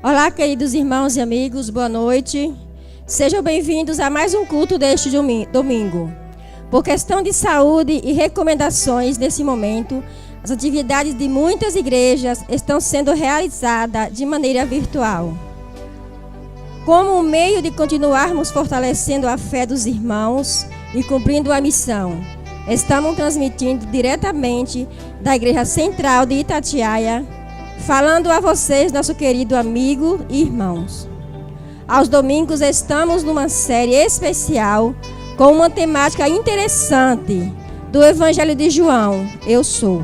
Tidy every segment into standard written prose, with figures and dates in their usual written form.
Olá, queridos irmãos e amigos, boa noite. Sejam bem-vindos a mais um culto deste domingo. Por questão de saúde e recomendações nesse momento, as atividades de muitas igrejas estão sendo realizadas de maneira virtual. Como um meio de continuarmos fortalecendo a fé dos irmãos e cumprindo a missão, estamos transmitindo diretamente da Igreja Central de Itatiaia, falando a vocês, nosso querido amigo e irmãos. Aos domingos estamos numa série especial com uma temática interessante do Evangelho de João, Eu Sou.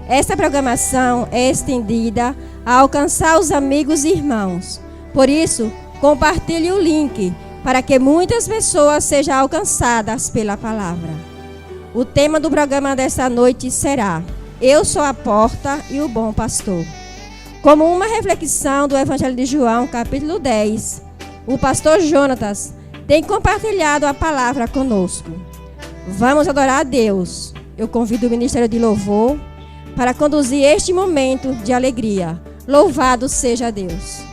Esta programação é estendida a alcançar os amigos e irmãos. Por isso, compartilhe o link para que muitas pessoas sejam alcançadas pela palavra. O tema do programa desta noite será Eu sou a porta e o bom pastor. Como uma reflexão do Evangelho de João, capítulo 10, o pastor Jonatas tem compartilhado a palavra conosco. Vamos adorar a Deus. Eu convido o Ministério de Louvor para conduzir este momento de alegria. Louvado seja Deus.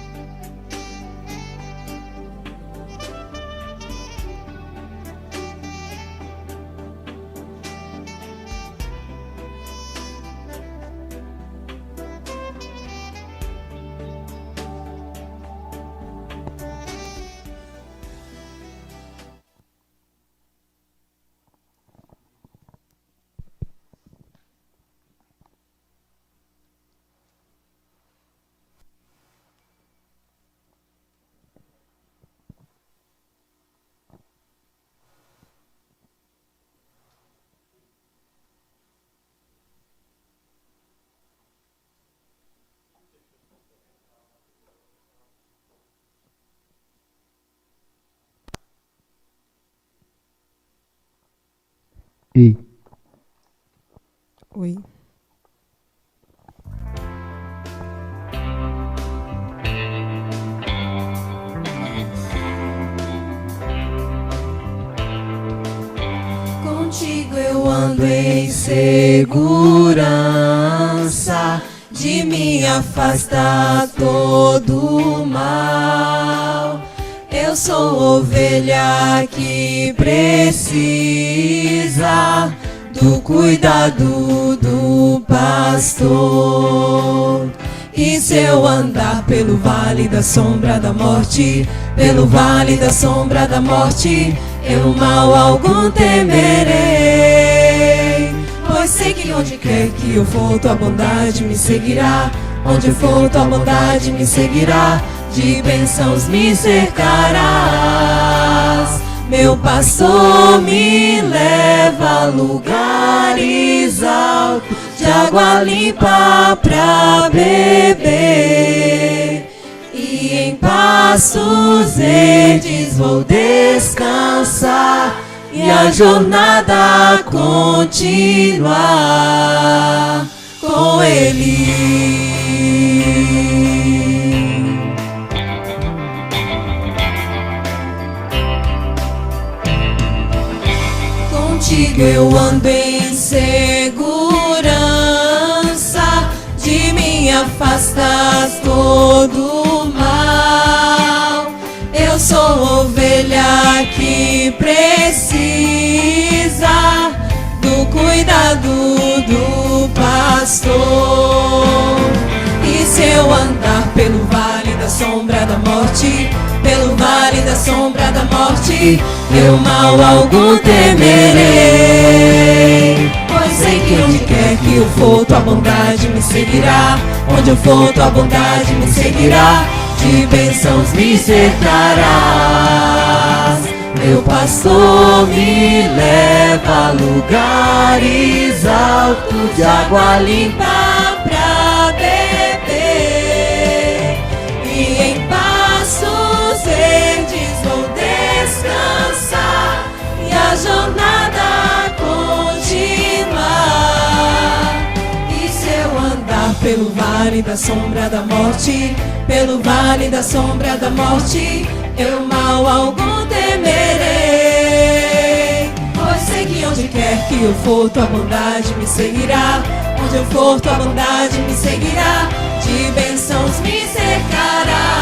Ei. Oi. Contigo eu ando em segurança, de mim afasta todo mal. Eu sou ovelha que precisa do cuidado do pastor. E se eu andar pelo vale da sombra da morte, pelo vale da sombra da morte, eu mal algum temerei. Pois sei que onde quer que eu for, tua bondade me seguirá. Onde eu for, tua bondade me seguirá. De bênçãos me cercarás. Meu pastor me leva a lugares altos, de água limpa pra beber. E em pastos verdes vou descansar, e a jornada continuar com Ele. Contigo eu ando em segurança, de mim afastas todo mal. Eu sou ovelha que precisa do cuidado do pastor. E se eu andar pelo vale da sombra da morte, pelo vale da sombra da morte, eu mal algum temerei. Pois sei que onde quer que eu for, tua bondade me seguirá. Onde eu for, tua bondade me seguirá. De bênçãos me cercarás. Meu pastor me leva a lugares altos, de água limpa pra beber. E em pastos verdes vou descansar, e a jornada continuar. E se eu andar pelo vale da sombra da morte, pelo vale da sombra da morte, eu mal algum temerei. Pois sei que onde quer que eu for, tua bondade me seguirá. Onde eu for, tua bondade me seguirá. De bênçãos me cercará.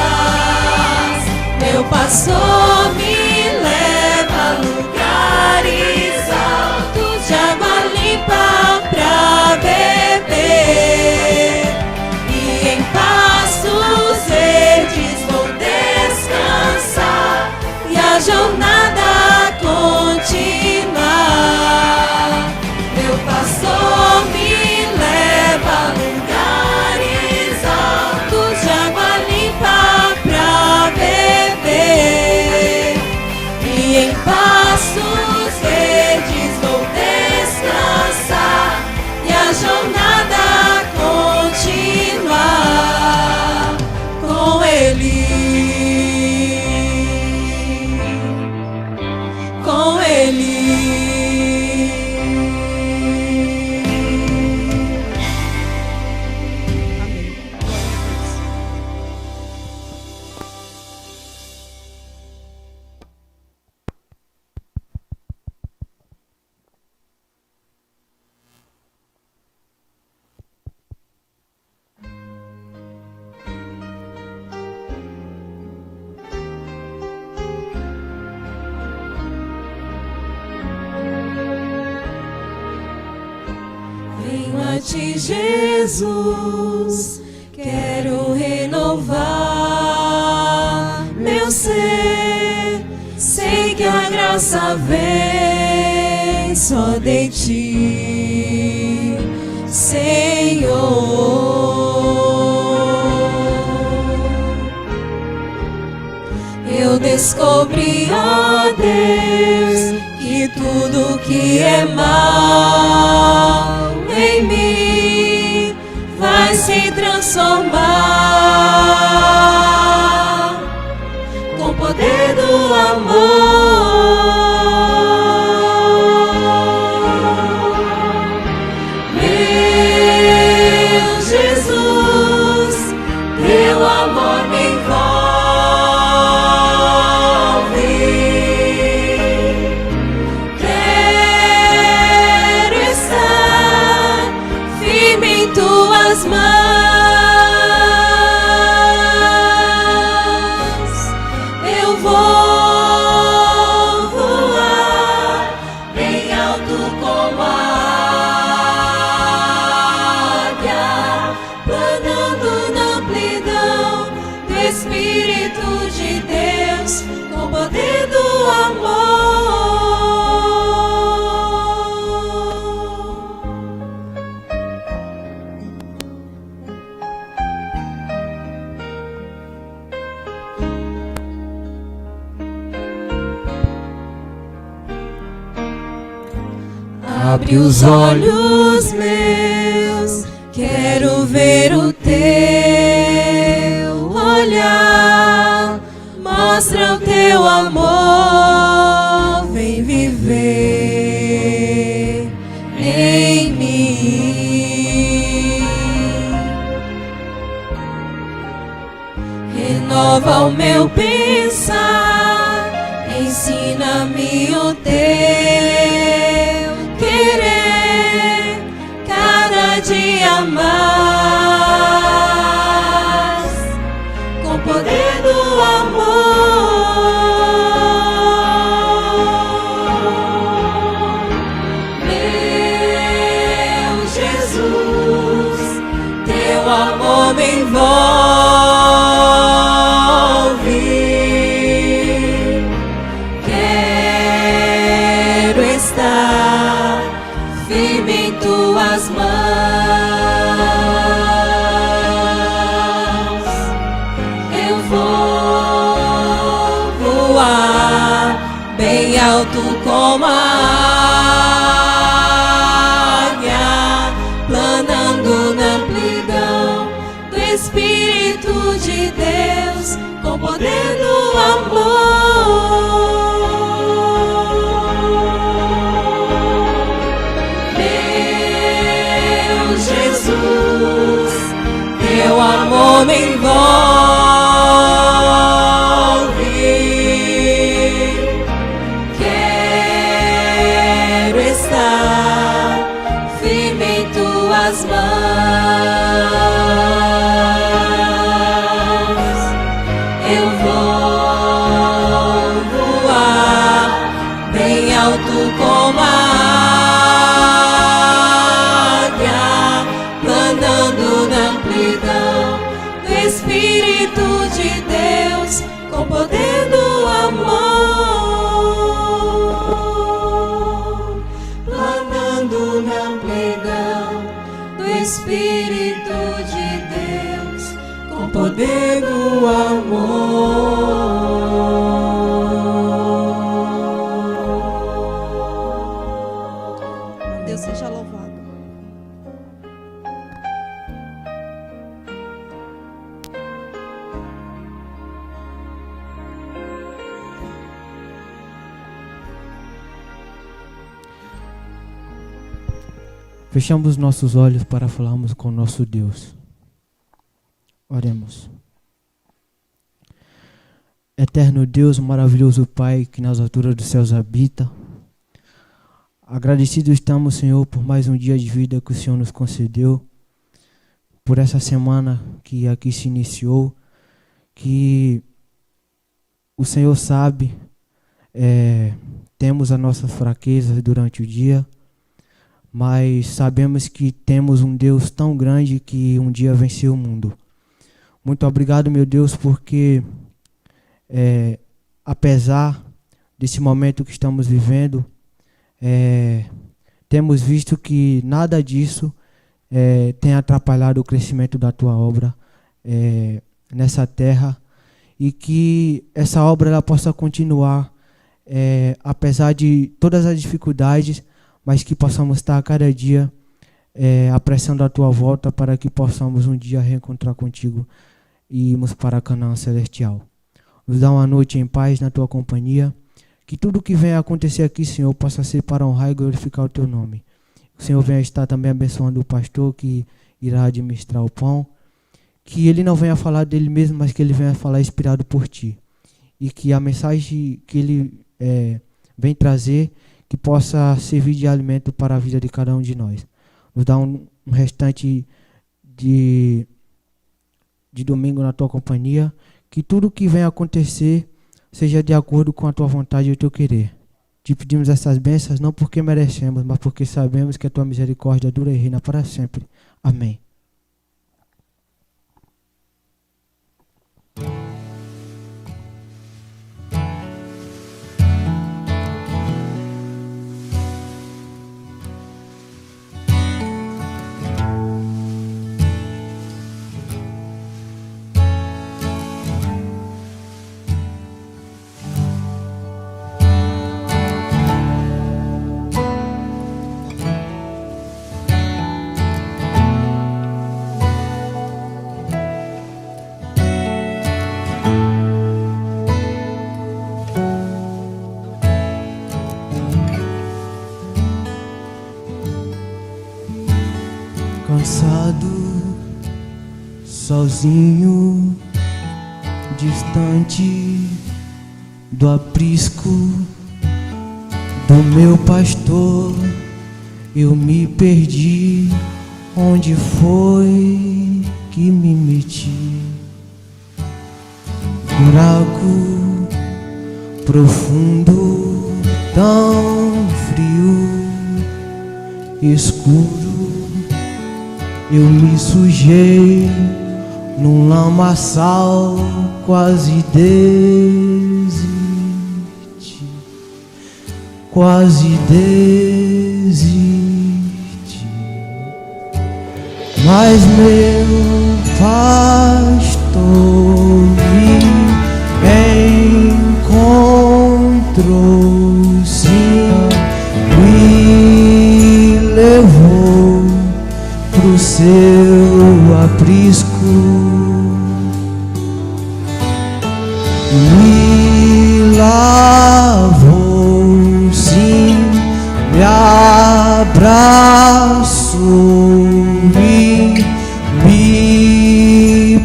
pastor me leva a lugares altos de água limpa pra beber, e em pastos verdes vou descansar e a jornada continuar. Meu pastor me leva a lugares altos de água limpa pra beber, e em pastos verdes vou descansar e a jornada continuar com Ele. Com Ele. Venho a ti, Jesus, quero renovar meu ser. Sei que a graça vem só de ti, Senhor. Eu descobri, ó Deus, que tudo que é mal em mim vai se transformar com o poder do amor. Meu Jesus, teu amor me envolve. Quero estar firme em tuas mãos. Eu vou voar bem alto como a águia, planando na amplidão do Espírito de Deus, com o poder do amor. Abre os olhos meus, quero ver o teu olhar. Mostra o teu amor, vem viver em mim. Renova o meu pensar, ensina-me o teu querer, cada dia mais, com o poder do amor. Meu Jesus, teu amor me envolve. Quero estar firme em tuas mãos. Eu vou voar bem alto como a águia, planando na amplidão do Espírito de Deus, com o poder do amor. Meu Jesus, teu amor me envolve. Quero estar firme em tuas mãos. Eu vou multidão do Espírito de Deus, com poder do amor, planando na multidão do Espírito de Deus, com poder do amor. Deus seja louvado. Fechamos nossos olhos para falarmos com nosso Deus. Oremos. Eterno Deus, maravilhoso Pai, que nas alturas dos céus habita, agradecidos estamos, Senhor, por mais um dia de vida que o Senhor nos concedeu, por essa semana que aqui se iniciou, que o Senhor sabe, temos as nossas fraquezas durante o dia, mas sabemos que temos um Deus tão grande que um dia venceu o mundo. Muito obrigado, meu Deus, porque apesar desse momento que estamos vivendo, temos visto que nada disso tem atrapalhado o crescimento da Tua obra nessa terra, e que essa obra ela possa continuar, apesar de todas as dificuldades, mas que possamos estar a cada dia apressando a Tua volta, para que possamos um dia reencontrar contigo e irmos para a Canaã celestial. Nos dá uma noite em paz na Tua companhia, que tudo que venha acontecer aqui, Senhor, possa ser para honrar e glorificar o Teu nome. O Senhor venha estar também abençoando o pastor que irá administrar o pão, que ele não venha falar dele mesmo, mas que ele venha falar inspirado por Ti, e que a mensagem que ele vem trazer, que possa servir de alimento para a vida de cada um de nós. Nos dá um restante de domingo na Tua companhia, que tudo que venha acontecer seja de acordo com a Tua vontade e o Teu querer. Te pedimos essas bênçãos não porque merecemos, mas porque sabemos que a Tua misericórdia dura e reina para sempre. Amém. Cansado, sozinho, distante do aprisco do meu pastor, eu me perdi. Onde foi que me meti? Buraco profundo, tão frio, escuro. Eu me sujei num lamaçal, quase desisti, quase desisti. Mas meu pastor me encontrou, sim, me levou pro seu aprisco, me lavou, sim, me abraçou, me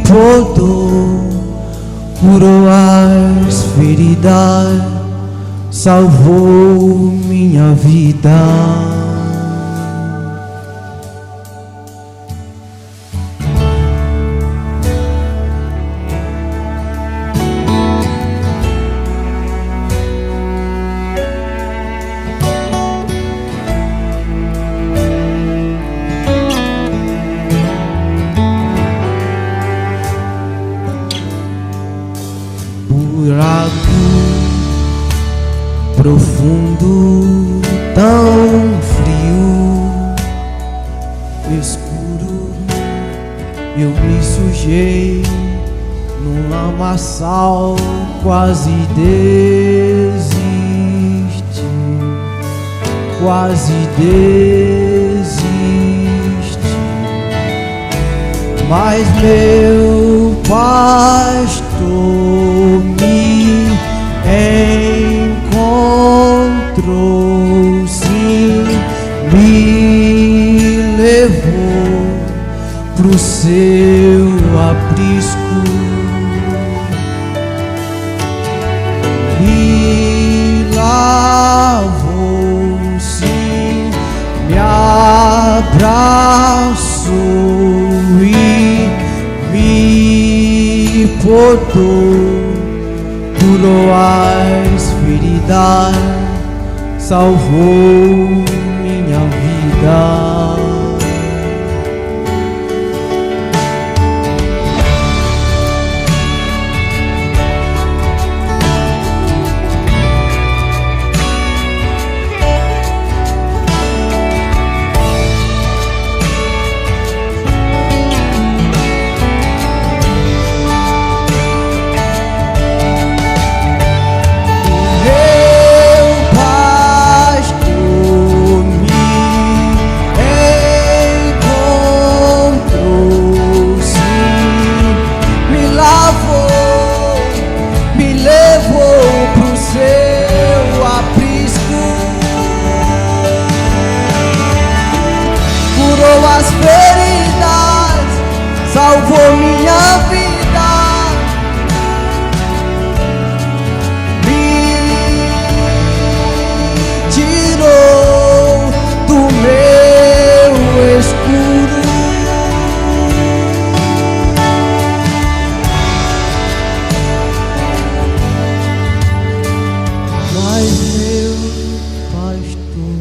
podou, curou as feridas, salvou minha vida. buraco profundo, tão frio, escuro, eu me sujei num lamaçal, quase desisti, quase desisti. Mas meu pastor me encontrou, sim, me levou pro seu aprisco, me lavou, sim, me abraçou e me podou, curou as feridas, salvou minha vida. As feridas, salvou minha vida, me tirou do meu escuro, mas meu pastor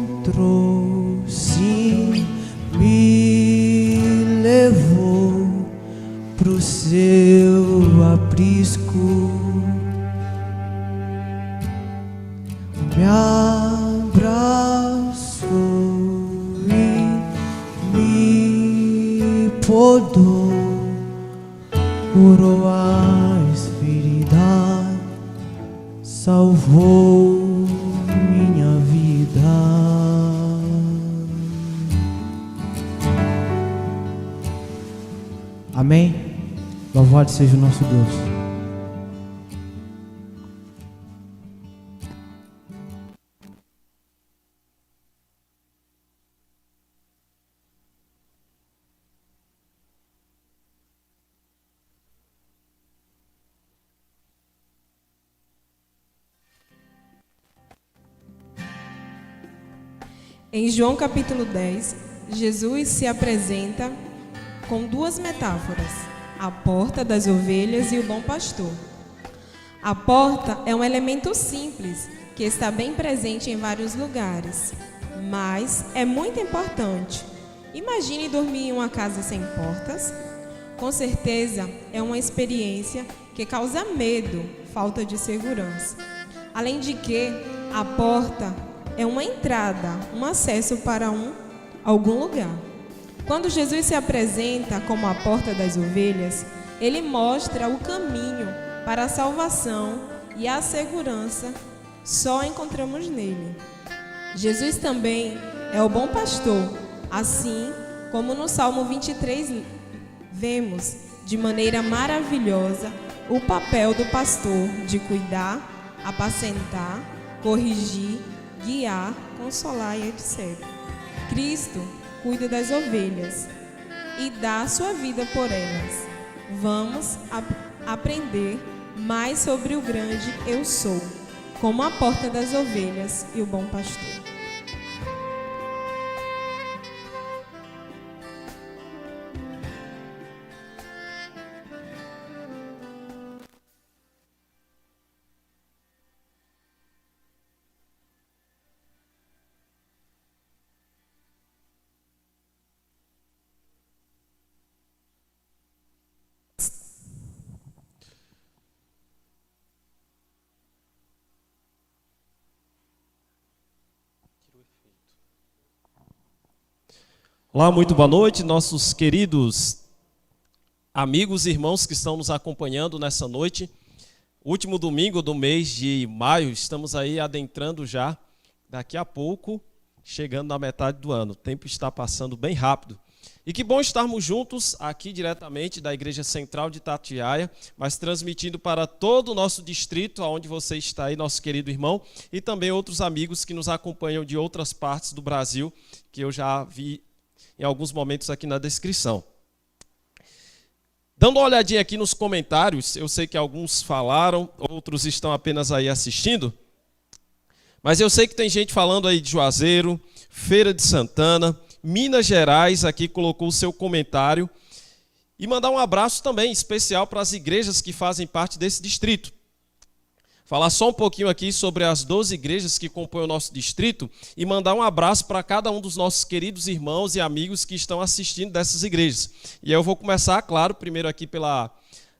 encontrou, sim, me levou pro seu aprisco, me abraçou e me podou, curou as feridas, salvou minha vida. Amém? Louvado seja o nosso Deus. Em João capítulo 10, Jesus se apresenta com duas metáforas: a porta das ovelhas e o bom pastor. A porta é um elemento simples que está bem presente em vários lugares, mas é muito importante. Imagine dormir em uma casa sem portas. Com certeza é uma experiência que causa medo, falta de segurança. Além de que a porta é uma entrada, um acesso para algum lugar. Quando Jesus se apresenta como a porta das ovelhas, ele mostra o caminho para a salvação e a segurança só encontramos nele. Jesus também é o bom pastor, assim como no Salmo 23 vemos de maneira maravilhosa o papel do pastor de cuidar, apacentar, corrigir, guiar, consolar e etc. Cristo cuida das ovelhas e dá a sua vida por elas. Vamos aprender mais sobre o grande Eu Sou, como a porta das ovelhas e o bom pastor. Olá, muito boa noite, nossos queridos amigos e irmãos que estão nos acompanhando nessa noite. Último domingo do mês de maio, estamos aí adentrando já, daqui a pouco, chegando na metade do ano. O tempo está passando bem rápido. E que bom estarmos juntos aqui diretamente da Igreja Central de Itatiaia, mas transmitindo para todo o nosso distrito, onde você está aí, nosso querido irmão, e também outros amigos que nos acompanham de outras partes do Brasil, que eu já vi em alguns momentos aqui na descrição. Dando uma olhadinha aqui nos comentários, eu sei que alguns falaram, outros estão apenas aí assistindo, mas eu sei que tem gente falando aí de Juazeiro, Feira de Santana, Minas Gerais, aqui colocou o seu comentário, e mandar um abraço também especial para as igrejas que fazem parte desse distrito. Falar só um pouquinho aqui sobre as 12 igrejas que compõem o nosso distrito e mandar um abraço para cada um dos nossos queridos irmãos e amigos que estão assistindo dessas igrejas. E eu vou começar, claro, primeiro aqui pela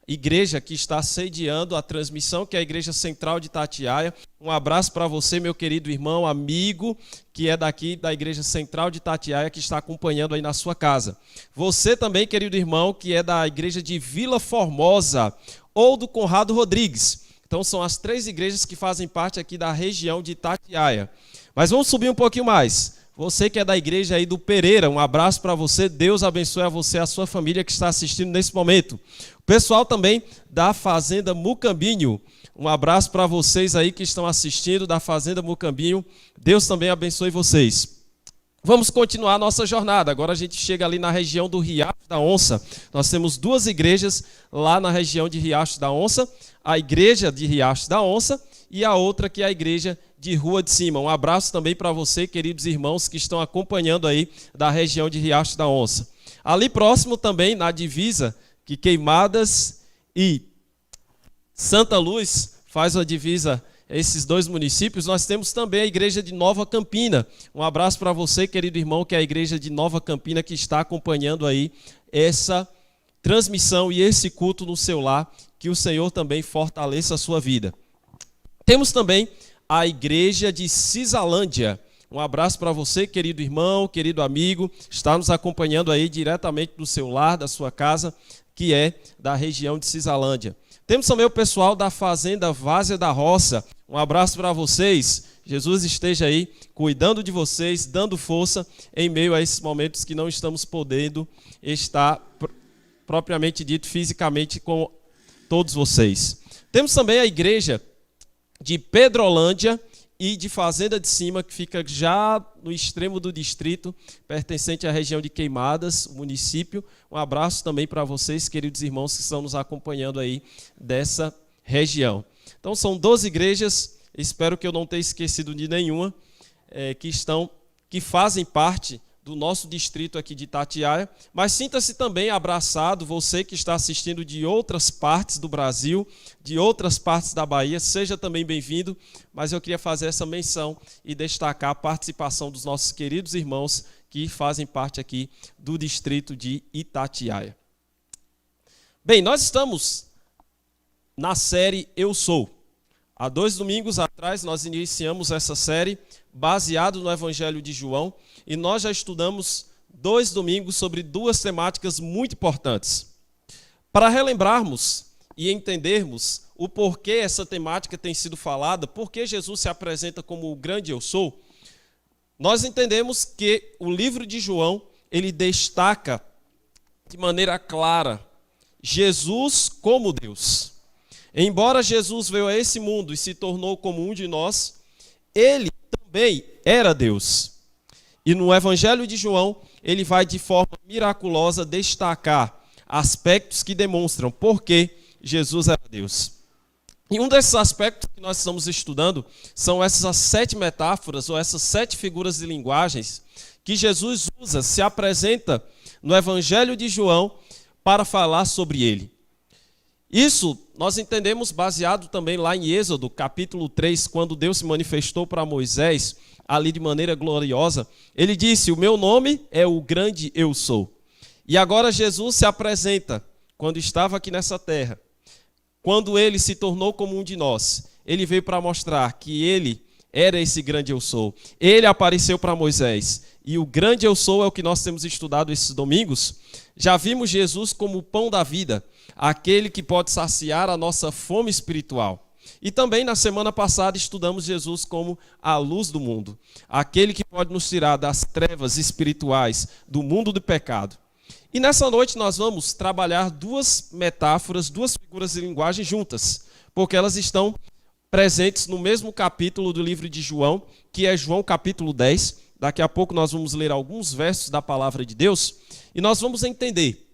igreja que está sediando a transmissão, que é a Igreja Central de Itatiaia. Um abraço para você, meu querido irmão, amigo, que é daqui da Igreja Central de Itatiaia, que está acompanhando aí na sua casa. Você também, querido irmão, que é da Igreja de Vila Formosa ou do Conrado Rodrigues. Então são as 3 igrejas que fazem parte aqui da região de Itatiaia. Mas vamos subir um pouquinho mais. Você que é da igreja aí do Pereira, um abraço para você. Deus abençoe a você e a sua família que está assistindo nesse momento. O pessoal também da Fazenda Mucambinho, um abraço para vocês aí que estão assistindo da Fazenda Mucambinho. Deus também abençoe vocês. Vamos continuar a nossa jornada. Agora a gente chega ali na região do Riacho da Onça. Nós temos 2 igrejas lá na região de Riacho da Onça. A igreja de Riacho da Onça e a outra que é a igreja de Rua de Cima. Um abraço também para você, queridos irmãos, que estão acompanhando aí da região de Riacho da Onça. Ali próximo também, na divisa, que Queimadas e Santa Luz faz a divisa esses 2 municípios, nós temos também a igreja de Nova Campina. Um abraço para você, querido irmão, que é a igreja de Nova Campina, que está acompanhando aí essa transmissão e esse culto no seu lar. Que o Senhor também fortaleça a sua vida. Temos também a igreja de Cisalândia. Um abraço para você, querido irmão, querido amigo, está nos acompanhando aí diretamente do seu lar, da sua casa, que é da região de Cisalândia. Temos também o pessoal da Fazenda Várzea da Roça. Um abraço para vocês. Jesus esteja aí cuidando de vocês, dando força em meio a esses momentos que não estamos podendo estar propriamente dito fisicamente com todos vocês. Temos também a igreja de Pedrolândia e de Fazenda de Cima, que fica já no extremo do distrito, pertencente à região de Queimadas, município. Um abraço também para vocês, queridos irmãos, que estão nos acompanhando aí dessa região. Então são 12 igrejas, espero que eu não tenha esquecido de nenhuma, que fazem parte do nosso distrito aqui de Itatiaia, mas sinta-se também abraçado, você que está assistindo de outras partes do Brasil, de outras partes da Bahia, seja também bem-vindo, mas eu queria fazer essa menção e destacar a participação dos nossos queridos irmãos que fazem parte aqui do distrito de Itatiaia. Bem, nós estamos na série Eu Sou. Há 2 domingos atrás nós iniciamos essa série baseado no Evangelho de João, e nós já estudamos 2 domingos sobre 2 temáticas muito importantes. Para relembrarmos e entendermos o porquê essa temática tem sido falada, por que Jesus se apresenta como o grande Eu Sou, nós entendemos que o livro de João, ele destaca de maneira clara Jesus como Deus. Embora Jesus veio a esse mundo e se tornou como um de nós, ele também era Deus. E no Evangelho de João, ele vai de forma miraculosa destacar aspectos que demonstram por que Jesus era Deus. E um desses aspectos que nós estamos estudando são essas 7 metáforas, ou essas 7 figuras de linguagens que Jesus usa, se apresenta no Evangelho de João para falar sobre ele. Isso nós entendemos baseado também lá em Êxodo, capítulo 3, quando Deus se manifestou para Moisés, ali de maneira gloriosa. Ele disse: o meu nome é o grande Eu Sou. E agora Jesus se apresenta, quando estava aqui nessa terra, quando ele se tornou como um de nós, ele veio para mostrar que ele era esse grande Eu Sou. Ele apareceu para Moisés e o grande eu sou é o que nós temos estudado esses domingos, já vimos Jesus como o pão da vida, aquele que pode saciar a nossa fome espiritual. E também na semana passada estudamos Jesus como a luz do mundo, aquele que pode nos tirar das trevas espirituais, do mundo do pecado. E nessa noite nós vamos trabalhar duas metáforas, duas figuras de linguagem juntas, porque elas estão presentes no mesmo capítulo do livro de João, que é João capítulo 10. Daqui a pouco nós vamos ler alguns versos da palavra de Deus e nós vamos entender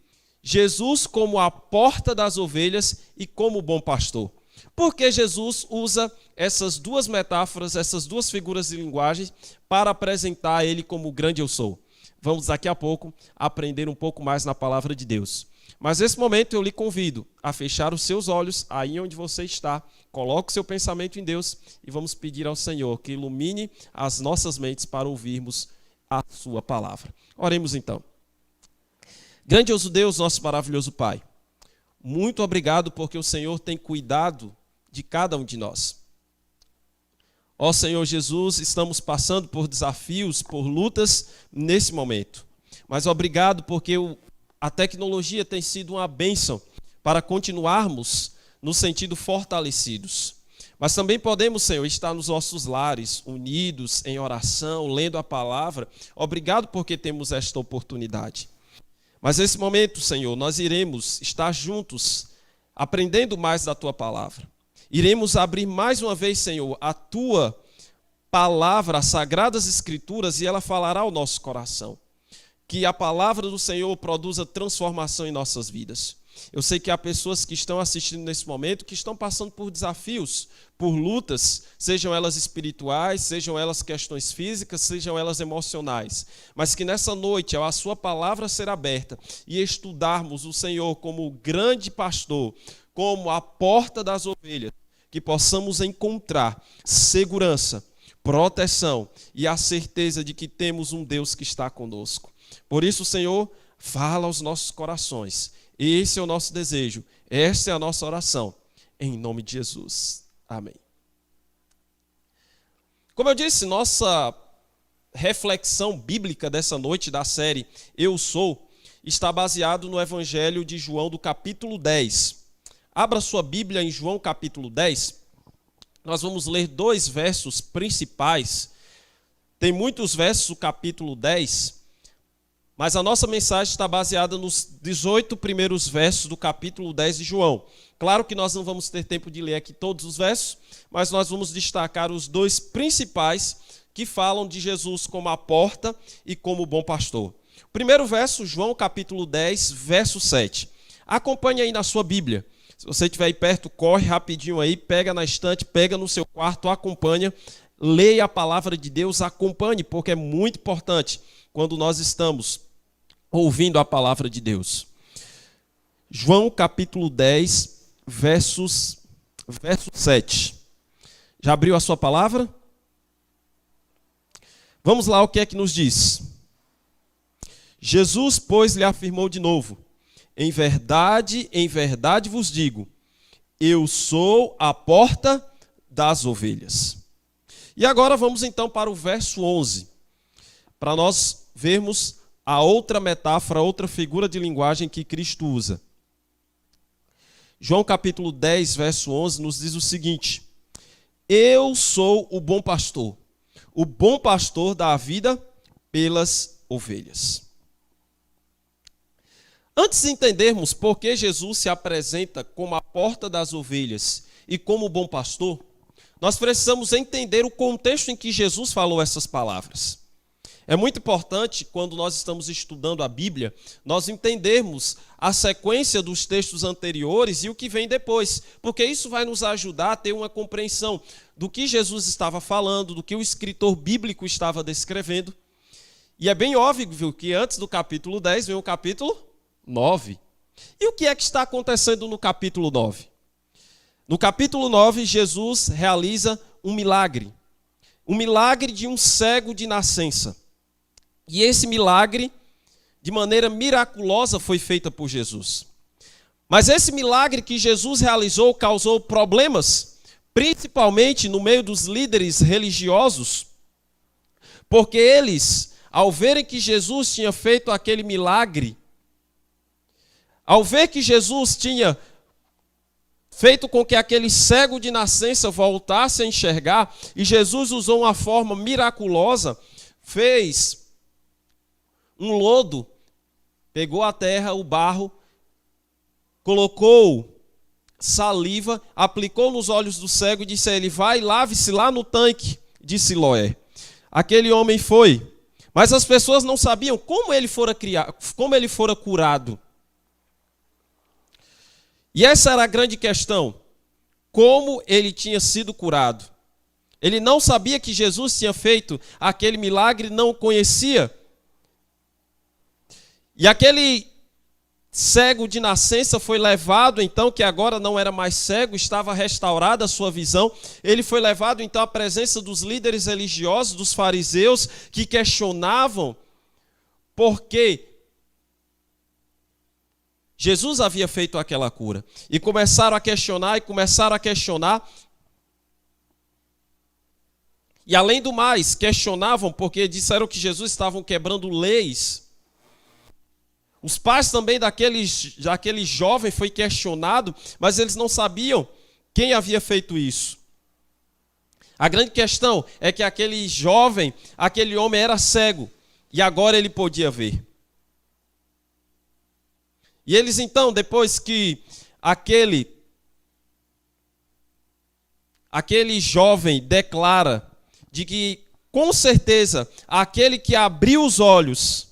Jesus como a porta das ovelhas e como o bom pastor. Por que Jesus usa essas duas metáforas, essas duas figuras de linguagem para apresentar ele como o grande eu sou? Vamos daqui a pouco aprender um pouco mais na palavra de Deus. Mas nesse momento eu lhe convido a fechar os seus olhos aí onde você está, coloque o seu pensamento em Deus e vamos pedir ao Senhor que ilumine as nossas mentes para ouvirmos a sua palavra. Oremos então. Grandioso Deus, nosso maravilhoso Pai, muito obrigado porque o Senhor tem cuidado de cada um de nós. Ó Senhor Jesus, estamos passando por desafios, por lutas nesse momento. Mas obrigado porque a tecnologia tem sido uma bênção para continuarmos no sentido fortalecidos. Mas também podemos, Senhor, estar nos nossos lares, unidos em oração, lendo a palavra. Obrigado porque temos esta oportunidade. Mas nesse momento, Senhor, nós iremos estar juntos, aprendendo mais da Tua palavra. Iremos abrir mais uma vez, Senhor, a Tua palavra, as Sagradas Escrituras, e ela falará ao nosso coração. Que a palavra do Senhor produza transformação em nossas vidas. Eu sei que há pessoas que estão assistindo nesse momento, que estão passando por desafios, por lutas, sejam elas espirituais, sejam elas questões físicas, sejam elas emocionais. Mas que nessa noite a sua palavra será aberta e estudarmos o Senhor como o grande pastor, como a porta das ovelhas, que possamos encontrar segurança, proteção e a certeza de que temos um Deus que está conosco. Por isso, Senhor, fala aos nossos corações. Esse é o nosso desejo, esta é a nossa oração, em nome de Jesus. Amém. Como eu disse, nossa reflexão bíblica dessa noite da série Eu Sou está baseado no Evangelho de João do capítulo 10. Abra sua Bíblia em João capítulo 10. Nós vamos ler dois versos principais. Tem muitos versos do capítulo 10, mas a nossa mensagem está baseada nos 18 primeiros versos do capítulo 10 de João. Claro que nós não vamos ter tempo de ler aqui todos os versos, mas nós vamos destacar os dois principais que falam de Jesus como a porta e como o bom pastor. Primeiro verso, João capítulo 10, verso 7. Acompanhe aí na sua Bíblia. Se você estiver aí perto, corre rapidinho aí, pega na estante, pega no seu quarto, acompanha, leia a palavra de Deus, acompanhe, porque é muito importante quando nós estamos ouvindo a palavra de Deus. João capítulo 10, verso 7. Já abriu a sua palavra? Vamos lá, o que é que nos diz? Jesus, pois, lhe afirmou de novo: em verdade vos digo, eu sou a porta das ovelhas. E agora vamos então para o verso 11, para nós vermos a outra metáfora, a outra figura de linguagem que Cristo usa. João capítulo 10, verso 11, nos diz o seguinte: eu sou o bom pastor dá a vida pelas ovelhas. Antes de entendermos por que Jesus se apresenta como a porta das ovelhas e como o bom pastor, nós precisamos entender o contexto em que Jesus falou essas palavras. É muito importante, quando nós estamos estudando a Bíblia, nós entendermos a sequência dos textos anteriores e o que vem depois, porque isso vai nos ajudar a ter uma compreensão do que Jesus estava falando, do que o escritor bíblico estava descrevendo. E é bem óbvio que antes do capítulo 10 vem o capítulo 9. E o que é que está acontecendo no capítulo 9? No capítulo 9, Jesus realiza um milagre de um cego de nascença. E esse milagre, de maneira miraculosa, foi feito por Jesus. Mas esse milagre que Jesus realizou causou problemas, principalmente no meio dos líderes religiosos, porque eles ao verem que Jesus tinha feito aquele milagre, ao ver que Jesus tinha feito com que aquele cego de nascença voltasse a enxergar, e Jesus usou uma forma miraculosa, fez um lodo, pegou a terra, o barro, colocou saliva, aplicou nos olhos do cego e disse a ele: vai, lave-se lá no tanque de Siloé. Aquele homem foi, mas as pessoas não sabiam como ele fora curado. E essa era a grande questão, como ele tinha sido curado. Ele não sabia que Jesus tinha feito aquele milagre, não o conhecia. E aquele cego de nascença foi levado, então, que agora não era mais cego, estava restaurada a sua visão. Ele foi levado, então, à presença dos líderes religiosos, dos fariseus, que questionavam por que Jesus havia feito aquela cura. E começaram a questionar. E além do mais, questionavam porque disseram que Jesus estava quebrando leis. Os pais também daquele jovem foi questionado, mas eles não sabiam quem havia feito isso. A grande questão é que aquele jovem, aquele homem era cego, e agora ele podia ver. E eles então, depois que aquele jovem declara de que, com certeza, aquele que abriu os olhos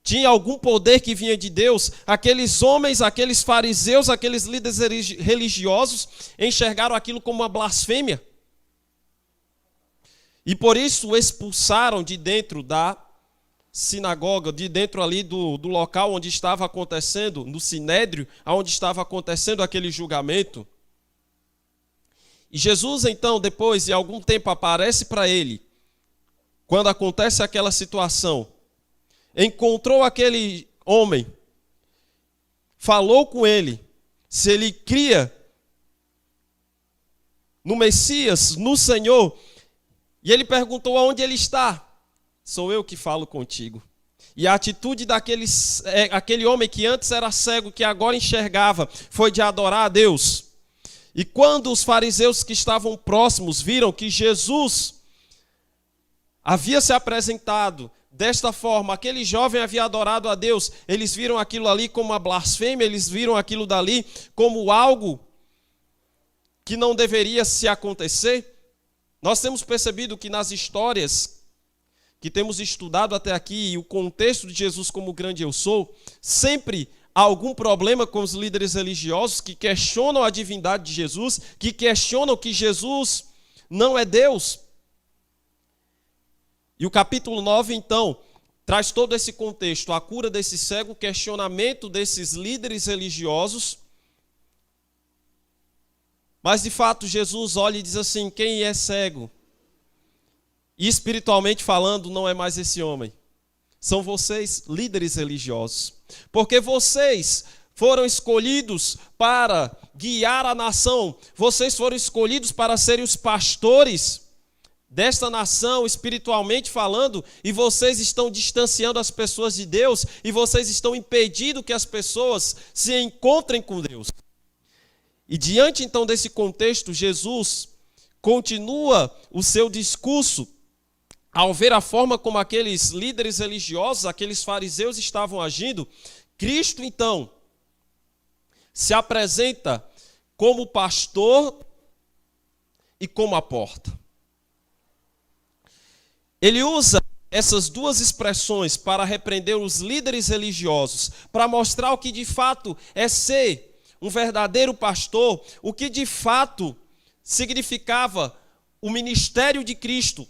tinha algum poder que vinha de Deus, aqueles homens, aqueles fariseus, aqueles líderes religiosos enxergaram aquilo como uma blasfêmia. E por isso o expulsaram de dentro da sinagoga, de dentro ali do local onde estava acontecendo, no sinédrio, onde estava acontecendo aquele julgamento. E Jesus, então, depois de algum tempo, aparece para ele, quando acontece aquela situação, encontrou aquele homem, falou com ele, se ele cria no Messias, no Senhor, e ele perguntou aonde ele está. Sou eu que falo contigo. E a atitude aquele homem que antes era cego, que agora enxergava, foi de adorar a Deus. E quando os fariseus que estavam próximos viram que Jesus havia se apresentado desta forma, aquele jovem havia adorado a Deus, eles viram aquilo ali como uma blasfêmia, eles viram aquilo dali como algo que não deveria se acontecer. Nós temos percebido que nas histórias que temos estudado até aqui, e o contexto de Jesus como o grande eu sou, sempre há algum problema com os líderes religiosos que questionam a divindade de Jesus, que questionam que Jesus não é Deus. E o capítulo 9, então, traz todo esse contexto, a cura desse cego, o questionamento desses líderes religiosos. Mas, de fato, Jesus olha e diz assim: quem é cego? E espiritualmente falando, não é mais esse homem. São vocês, líderes religiosos. Porque vocês foram escolhidos para guiar a nação. Vocês foram escolhidos para serem os pastores desta nação, espiritualmente falando. E vocês estão distanciando as pessoas de Deus. E vocês estão impedindo que as pessoas se encontrem com Deus. E diante então desse contexto, Jesus continua o seu discurso. Ao ver a forma como aqueles líderes religiosos, aqueles fariseus estavam agindo, Cristo, então, se apresenta como pastor e como a porta. Ele usa essas duas expressões para repreender os líderes religiosos, para mostrar o que de fato é ser um verdadeiro pastor, o que de fato significava o ministério de Cristo.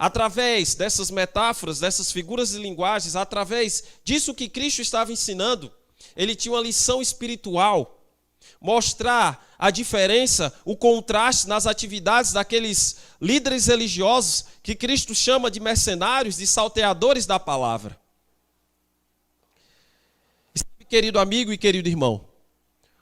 Através dessas metáforas, dessas figuras de linguagens, através disso que Cristo estava ensinando, ele tinha uma lição espiritual, mostrar a diferença, o contraste nas atividades daqueles líderes religiosos que Cristo chama de mercenários, de salteadores da palavra. E, querido amigo e querido irmão,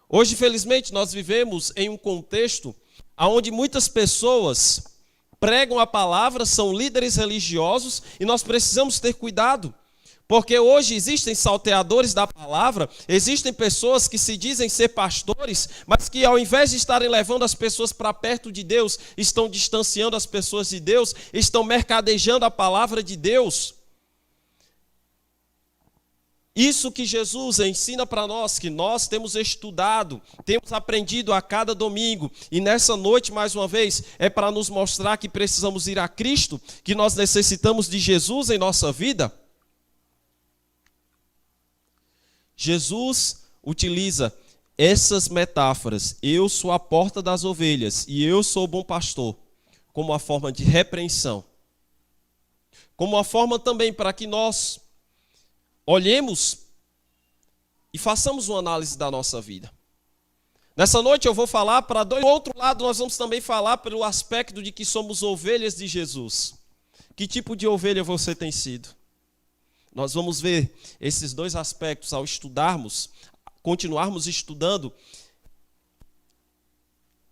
hoje, infelizmente, nós vivemos em um contexto onde muitas pessoas pregam a palavra, são líderes religiosos, e nós precisamos ter cuidado. Porque hoje existem salteadores da palavra, existem pessoas que se dizem ser pastores, mas que ao invés de estarem levando as pessoas para perto de Deus, estão distanciando as pessoas de Deus, estão mercadejando a palavra de Deus. Isso que Jesus ensina para nós, que nós temos estudado, temos aprendido a cada domingo, e nessa noite, mais uma vez, é para nos mostrar que precisamos ir a Cristo, que nós necessitamos de Jesus em nossa vida. Jesus utiliza essas metáforas, eu sou a porta das ovelhas e eu sou o bom pastor, como uma forma de repreensão, como uma forma também para que nós olhemos e façamos uma análise da nossa vida. Nessa noite eu vou falar para do outro lado, nós vamos também falar pelo aspecto de que somos ovelhas de Jesus. Que tipo de ovelha você tem sido? Nós vamos ver esses dois aspectos ao estudarmos, continuarmos estudando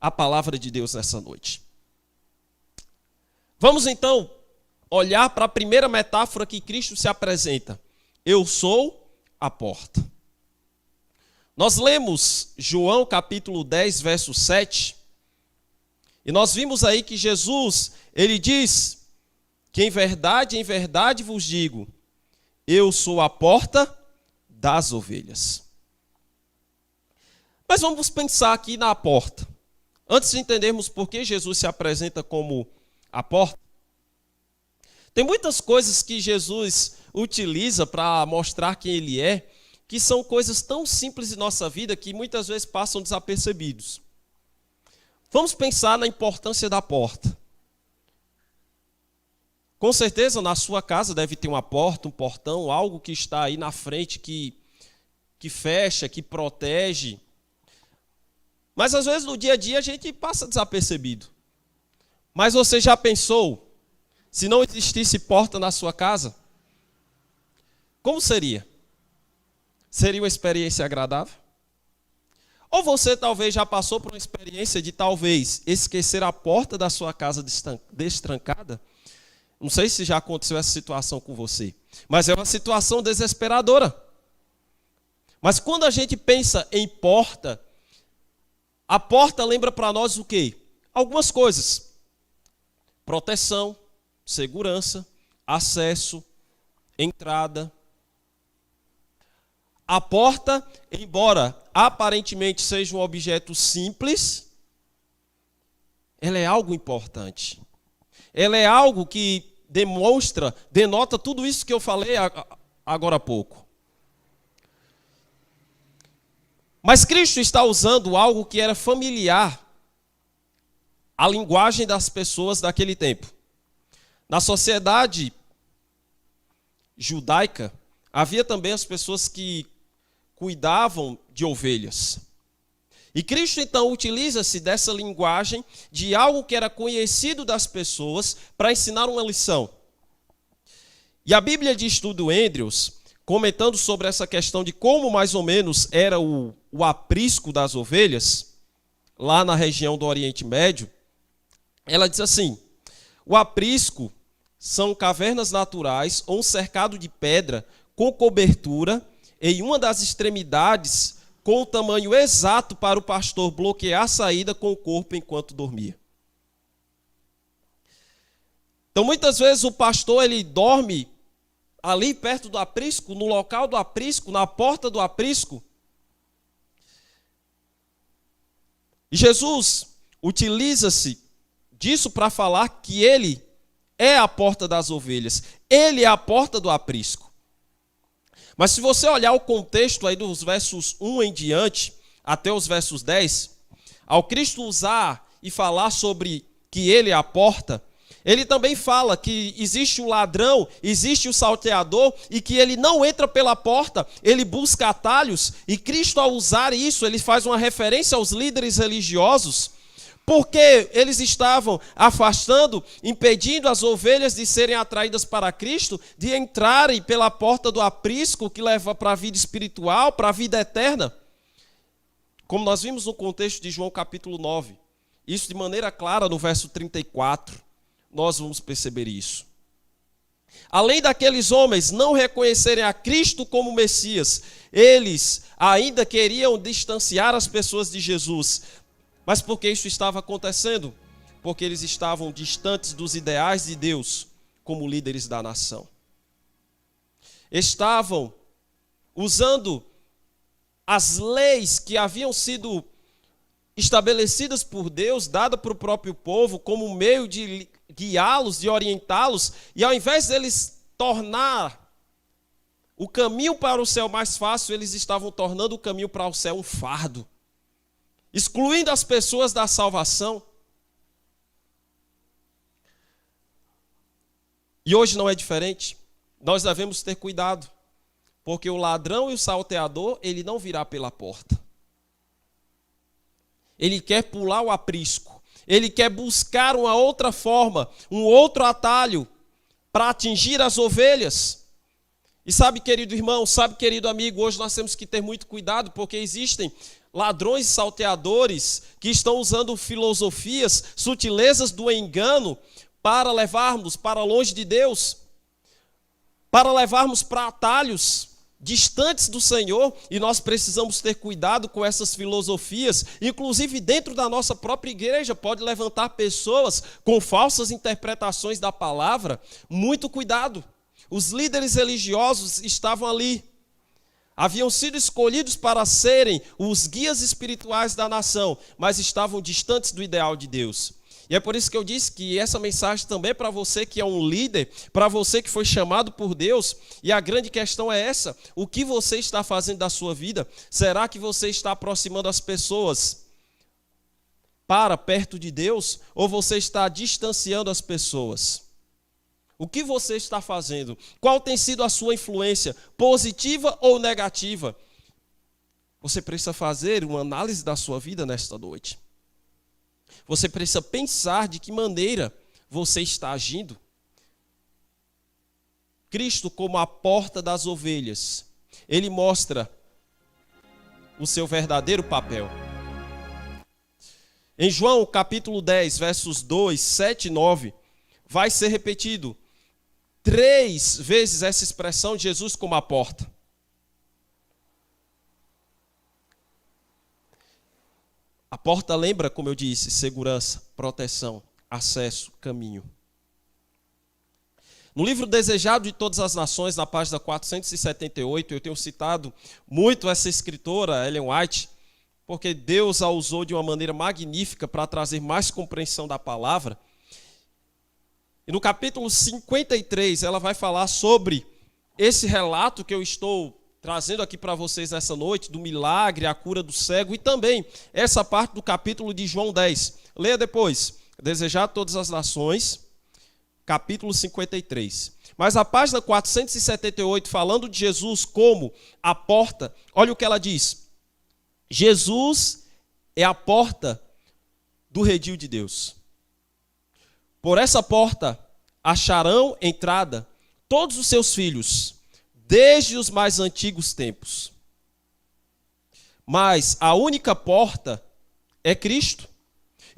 a palavra de Deus nessa noite. Vamos então olhar para a primeira metáfora que Cristo se apresenta. Eu sou a porta. Nós lemos João capítulo 10, verso 7, e nós vimos aí que Jesus, ele diz que em verdade vos digo, eu sou a porta das ovelhas. Mas vamos pensar aqui na porta. Antes de entendermos por que Jesus se apresenta como a porta, tem muitas coisas que Jesus utiliza para mostrar quem ele é, que são coisas tão simples em nossa vida que muitas vezes passam desapercebidos. Vamos pensar na importância da porta. Com certeza na sua casa deve ter uma porta, um portão, algo que está aí na frente que fecha, que protege. Mas às vezes no dia a dia a gente passa desapercebido. Mas você já pensou, se não existisse porta na sua casa, como seria? Seria uma experiência agradável? Ou você talvez já passou por uma experiência de talvez esquecer a porta da sua casa destrancada? Não sei se já aconteceu essa situação com você, mas é uma situação desesperadora. Mas quando a gente pensa em porta, a porta lembra para nós o quê? Algumas coisas. Proteção, segurança, acesso, entrada. A porta, embora aparentemente seja um objeto simples, ela é algo importante. Ela é algo que denota tudo isso que eu falei agora há pouco. Mas Cristo está usando algo que era familiar à linguagem das pessoas daquele tempo. Na sociedade judaica, havia também as pessoas que cuidavam de ovelhas. E Cristo então utiliza-se dessa linguagem de algo que era conhecido das pessoas para ensinar uma lição. E a Bíblia de Estudo Andrews, comentando sobre essa questão de como mais ou menos era o aprisco das ovelhas, lá na região do Oriente Médio, ela diz assim, o aprisco são cavernas naturais ou um cercado de pedra com cobertura em uma das extremidades com o tamanho exato para o pastor bloquear a saída com o corpo enquanto dormia. Então, muitas vezes o pastor ele dorme ali perto do aprisco, no local do aprisco, na porta do aprisco. E Jesus utiliza-se disso para falar que ele é a porta das ovelhas. Ele é a porta do aprisco. Mas se você olhar o contexto aí dos versos 1 em diante, até os versos 10, ao Cristo usar e falar sobre que ele é a porta, ele também fala que existe o ladrão, existe o salteador, e que ele não entra pela porta, ele busca atalhos, e Cristo ao usar isso, ele faz uma referência aos líderes religiosos, porque eles estavam afastando, impedindo as ovelhas de serem atraídas para Cristo, de entrarem pela porta do aprisco que leva para a vida espiritual, para a vida eterna. Como nós vimos no contexto de João capítulo 9. Isso de maneira clara no verso 34. nós vamos perceber isso. Além daqueles homens não reconhecerem a Cristo como Messias, eles ainda queriam distanciar as pessoas de Jesus. Mas por que isso estava acontecendo? Porque eles estavam distantes dos ideais de Deus como líderes da nação. Estavam usando as leis que haviam sido estabelecidas por Deus, dadas para o próprio povo, como meio de guiá-los, de orientá-los, e ao invés deles tornar o caminho para o céu mais fácil, eles estavam tornando o caminho para o céu um fardo, excluindo as pessoas da salvação. E hoje não é diferente. Nós devemos ter cuidado, porque o ladrão e o salteador, ele não virá pela porta. Ele quer pular o aprisco. Ele quer buscar uma outra forma, um outro atalho para atingir as ovelhas. E sabe, querido irmão, sabe, querido amigo, hoje nós temos que ter muito cuidado, porque existem ladrões e salteadores que estão usando filosofias, sutilezas do engano para levarmos para longe de Deus, para levarmos para atalhos distantes do Senhor, e nós precisamos ter cuidado com essas filosofias. Inclusive dentro da nossa própria igreja pode levantar pessoas com falsas interpretações da palavra. Muito cuidado. Os líderes religiosos estavam ali, haviam sido escolhidos para serem os guias espirituais da nação, mas estavam distantes do ideal de Deus. E é por isso que eu disse que essa mensagem também é para você que é um líder, para você que foi chamado por Deus. E a grande questão é essa: o que você está fazendo da sua vida? Será que você está aproximando as pessoas para perto de Deus, ou você está distanciando as pessoas? O que você está fazendo? Qual tem sido a sua influência, positiva ou negativa? Você precisa fazer uma análise da sua vida nesta noite. Você precisa pensar de que maneira você está agindo. Cristo, como a porta das ovelhas, ele mostra o seu verdadeiro papel. Em João capítulo 10, versos 2, 7 e 9, vai ser repetido 3 vezes essa expressão de Jesus como a porta. A porta lembra, como eu disse, segurança, proteção, acesso, caminho. No livro Desejado de Todas as Nações, na página 478, eu tenho citado muito essa escritora, Ellen White, porque Deus a usou de uma maneira magnífica para trazer mais compreensão da palavra. E no capítulo 53, ela vai falar sobre esse relato que eu estou trazendo aqui para vocês essa noite, do milagre, a cura do cego, e também essa parte do capítulo de João 10. Leia depois, Desejar Todas as Nações, capítulo 53. Mas a página 478, falando de Jesus como a porta, olha o que ela diz. Jesus é a porta do redil de Deus. Por essa porta acharão entrada todos os seus filhos, desde os mais antigos tempos. Mas a única porta é Cristo.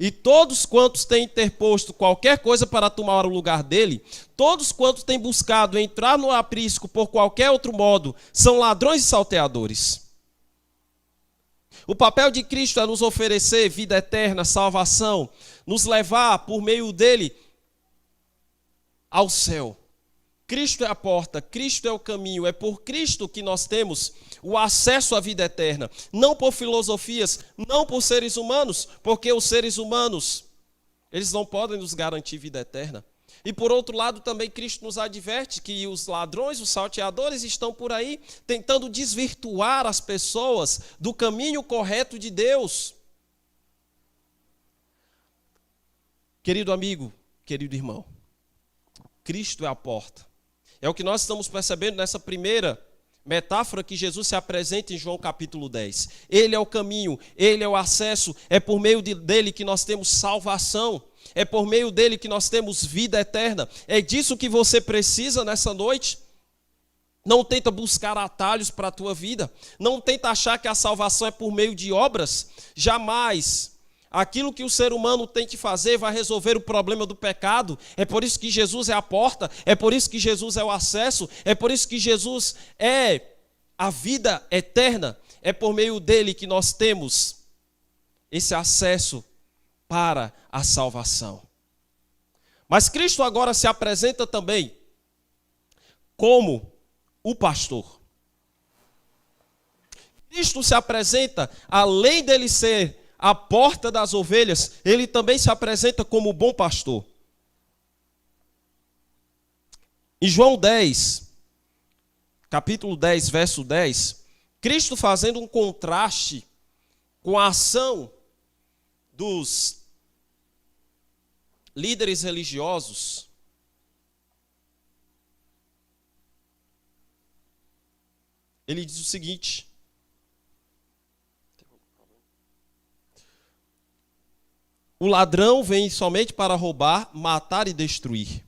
E todos quantos têm interposto qualquer coisa para tomar o lugar dele, todos quantos têm buscado entrar no aprisco por qualquer outro modo, são ladrões e salteadores. O papel de Cristo é nos oferecer vida eterna, salvação, nos levar por meio dele ao céu. Cristo é a porta, Cristo é o caminho, é por Cristo que nós temos o acesso à vida eterna. Não por filosofias, não por seres humanos, porque os seres humanos, eles não podem nos garantir vida eterna. E por outro lado também Cristo nos adverte que os ladrões, os salteadores estão por aí tentando desvirtuar as pessoas do caminho correto de Deus. Querido amigo, querido irmão, Cristo é a porta. É o que nós estamos percebendo nessa primeira metáfora que Jesus se apresenta em João capítulo 10. Ele é o caminho, ele é o acesso, é por meio dele que nós temos salvação, é por meio dele que nós temos vida eterna. É disso que você precisa nessa noite. Não tenta buscar atalhos para a tua vida, não tenta achar que a salvação é por meio de obras. Jamais. aquilo que o ser humano tem que fazer vai resolver o problema do pecado. É por isso que Jesus é a porta, é por isso que Jesus é o acesso, é por isso que Jesus é a vida eterna. É por meio dele que nós temos esse acesso para a salvação. Mas Cristo agora se apresenta também como o pastor. Cristo se apresenta, além dele ser a porta das ovelhas, ele também se apresenta como o bom pastor. Em João 10, capítulo 10, verso 10, Cristo fazendo um contraste com a ação dos líderes religiosos, ele diz o seguinte: o ladrão vem somente para roubar, matar e destruir.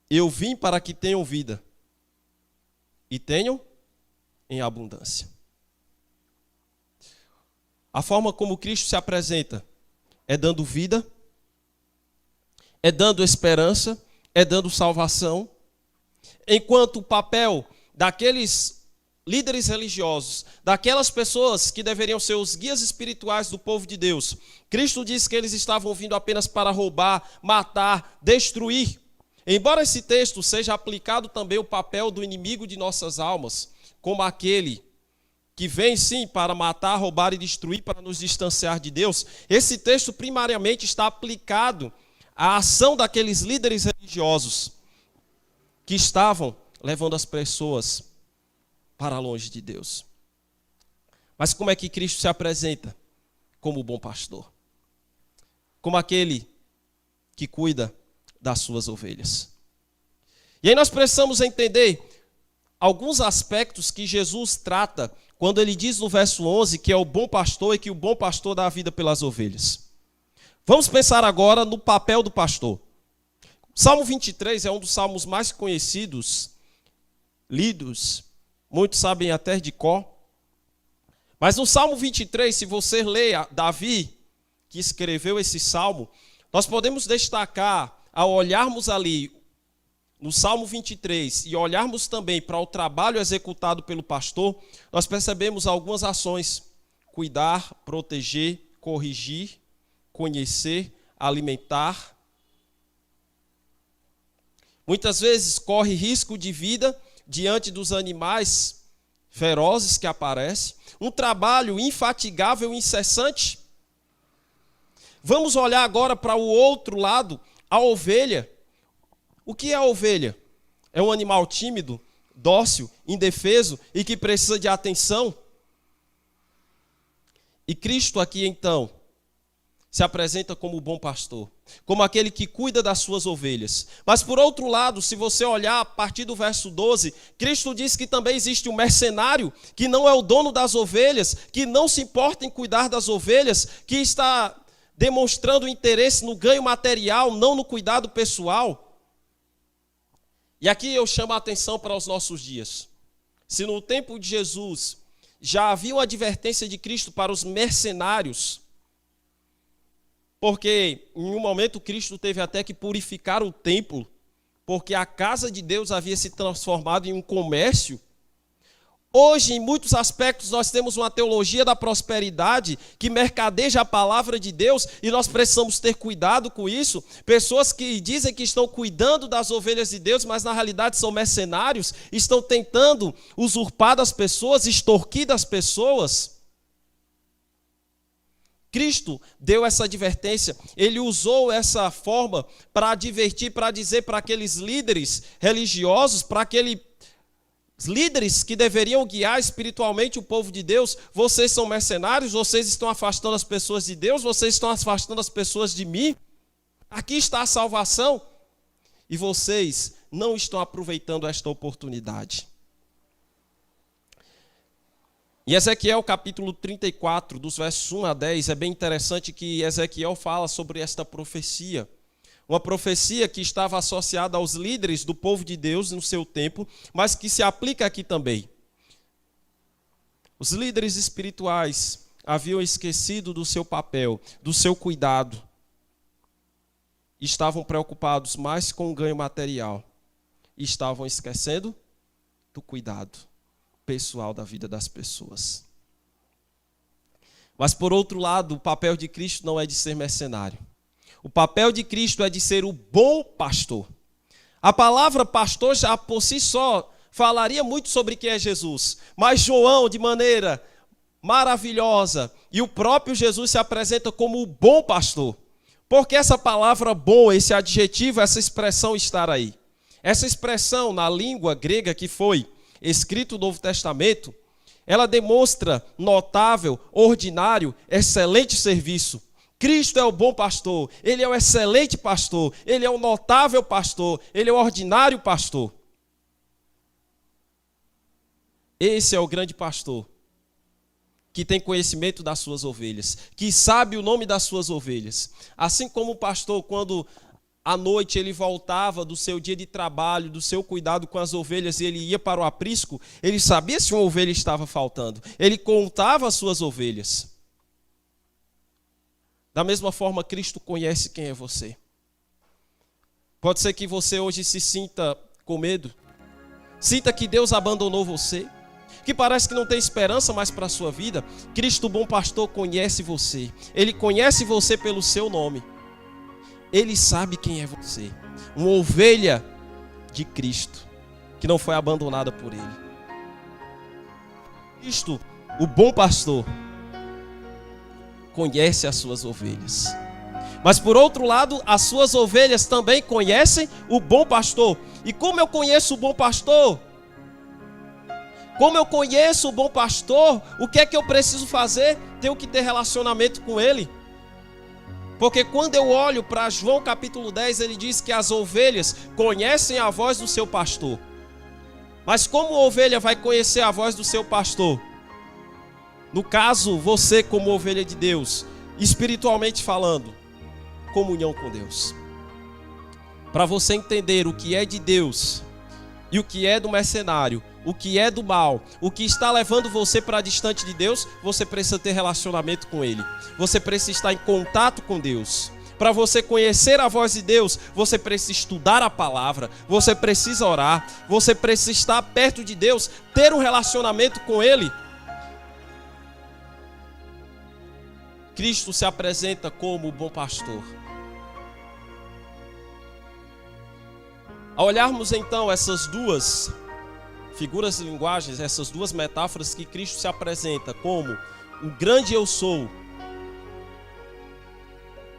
Eu vim para que tenham vida e tenham em abundância. A forma como Cristo se apresenta é dando vida, é dando esperança, é dando salvação, enquanto o papel daqueles líderes religiosos, daquelas pessoas que deveriam ser os guias espirituais do povo de Deus, Cristo diz que eles estavam vindo apenas para roubar, matar, destruir. Embora esse texto seja aplicado também o papel do inimigo de nossas almas, como aquele que vem sim para matar, roubar e destruir, para nos distanciar de Deus, esse texto primariamente está aplicado à ação daqueles líderes religiosos que estavam levando as pessoas para longe de Deus. Mas como é que Cristo se apresenta? Como o bom pastor. Como aquele que cuida das suas ovelhas. E aí nós precisamos entender alguns aspectos que Jesus trata quando ele diz no verso 11 que é o bom pastor e que o bom pastor dá a vida pelas ovelhas. Vamos pensar agora no papel do pastor. O Salmo 23 é um dos salmos mais conhecidos, lidos, muitos sabem até de cor. Mas no Salmo 23, se você ler Davi, que escreveu esse salmo, nós podemos destacar, ao olharmos ali no Salmo 23 e olharmos também para o trabalho executado pelo pastor, nós percebemos algumas ações: cuidar, proteger, corrigir, conhecer, alimentar. Muitas vezes corre risco de vida diante dos animais ferozes que aparecem. Um trabalho infatigável e incessante. Vamos olhar agora para o outro lado, a ovelha. O que é a ovelha? É um animal tímido, dócil, indefeso e que precisa de atenção. E Cristo aqui então se apresenta como o bom pastor, como aquele que cuida das suas ovelhas. Mas por outro lado, se você olhar a partir do verso 12, Cristo diz que também existe um mercenário, que não é o dono das ovelhas, que não se importa em cuidar das ovelhas, que está demonstrando interesse no ganho material, não no cuidado pessoal. E aqui eu chamo a atenção para os nossos dias. Se no tempo de Jesus já havia uma advertência de Cristo para os mercenários, porque em um momento Cristo teve até que purificar o templo, porque a casa de Deus havia se transformado em um comércio. Hoje, em muitos aspectos, nós temos uma teologia da prosperidade que mercadeja a palavra de Deus e nós precisamos ter cuidado com isso. Pessoas que dizem que estão cuidando das ovelhas de Deus, mas na realidade são mercenários, estão tentando usurpar das pessoas, extorquir das pessoas. Cristo deu essa advertência, ele usou essa forma para advertir, para dizer para aqueles líderes religiosos, para aqueles líderes que deveriam guiar espiritualmente o povo de Deus: vocês são mercenários, vocês estão afastando as pessoas de Deus, vocês estão afastando as pessoas de mim. Aqui está a salvação e vocês não estão aproveitando esta oportunidade. Em Ezequiel capítulo 34, dos versos 1 a 10, é bem interessante que Ezequiel fala sobre esta profecia. Uma profecia que estava associada aos líderes do povo de Deus no seu tempo, mas que se aplica aqui também. Os líderes espirituais, haviam esquecido do seu papel, do seu cuidado. Estavam preocupados mais com o ganho material. E estavam esquecendo do cuidado pessoal da vida das pessoas. Mas, por outro lado, o papel de Cristo não é de ser mercenário. O papel de Cristo é de ser o bom pastor. A palavra pastor já por si só falaria muito sobre quem é Jesus. Mas João, de maneira maravilhosa, e o próprio Jesus se apresenta como o bom pastor. Porque essa palavra bom, esse adjetivo, essa expressão estar aí. Essa expressão na língua grega que foi escrito no Novo Testamento, ela demonstra notável, ordinário, excelente serviço. Cristo é o bom pastor, ele é o excelente pastor, ele é o notável pastor, ele é o ordinário pastor. Esse é o grande pastor, que tem conhecimento das suas ovelhas, que sabe o nome das suas ovelhas. Assim como o pastor, quando à noite ele voltava do seu dia de trabalho, do seu cuidado com as ovelhas, e ele ia para o aprisco, ele sabia se uma ovelha estava faltando. Ele contava as suas ovelhas. Da mesma forma, Cristo conhece quem é você. Pode ser que você hoje se sinta com medo, sinta que Deus abandonou você, que parece que não tem esperança mais para a sua vida. Cristo, o bom pastor, conhece você. Ele conhece você pelo seu nome. Ele sabe quem é você. Uma ovelha de Cristo, que não foi abandonada por Ele. Cristo, o bom pastor, conhece as suas ovelhas. Mas por outro lado, as suas ovelhas também conhecem o bom pastor. E como eu conheço o bom pastor? Como eu conheço o bom pastor, o que é que eu preciso fazer? Tenho que ter relacionamento com ele. Porque quando eu olho para João capítulo 10, ele diz que as ovelhas conhecem a voz do seu pastor. Mas como a ovelha vai conhecer a voz do seu pastor? No caso, você como ovelha de Deus, espiritualmente falando, comunhão com Deus. Para você entender o que é de Deus e o que é do mercenário, o que é do mal, o que está levando você para distante de Deus, você precisa ter relacionamento com Ele. Você precisa estar em contato com Deus. Para você conhecer a voz de Deus, você precisa estudar a palavra, você precisa orar, você precisa estar perto de Deus, ter um relacionamento com Ele. Cristo se apresenta como o bom pastor. Ao olharmos então essas duas figuras de linguagens, essas duas metáforas que Cristo se apresenta como o grande eu sou,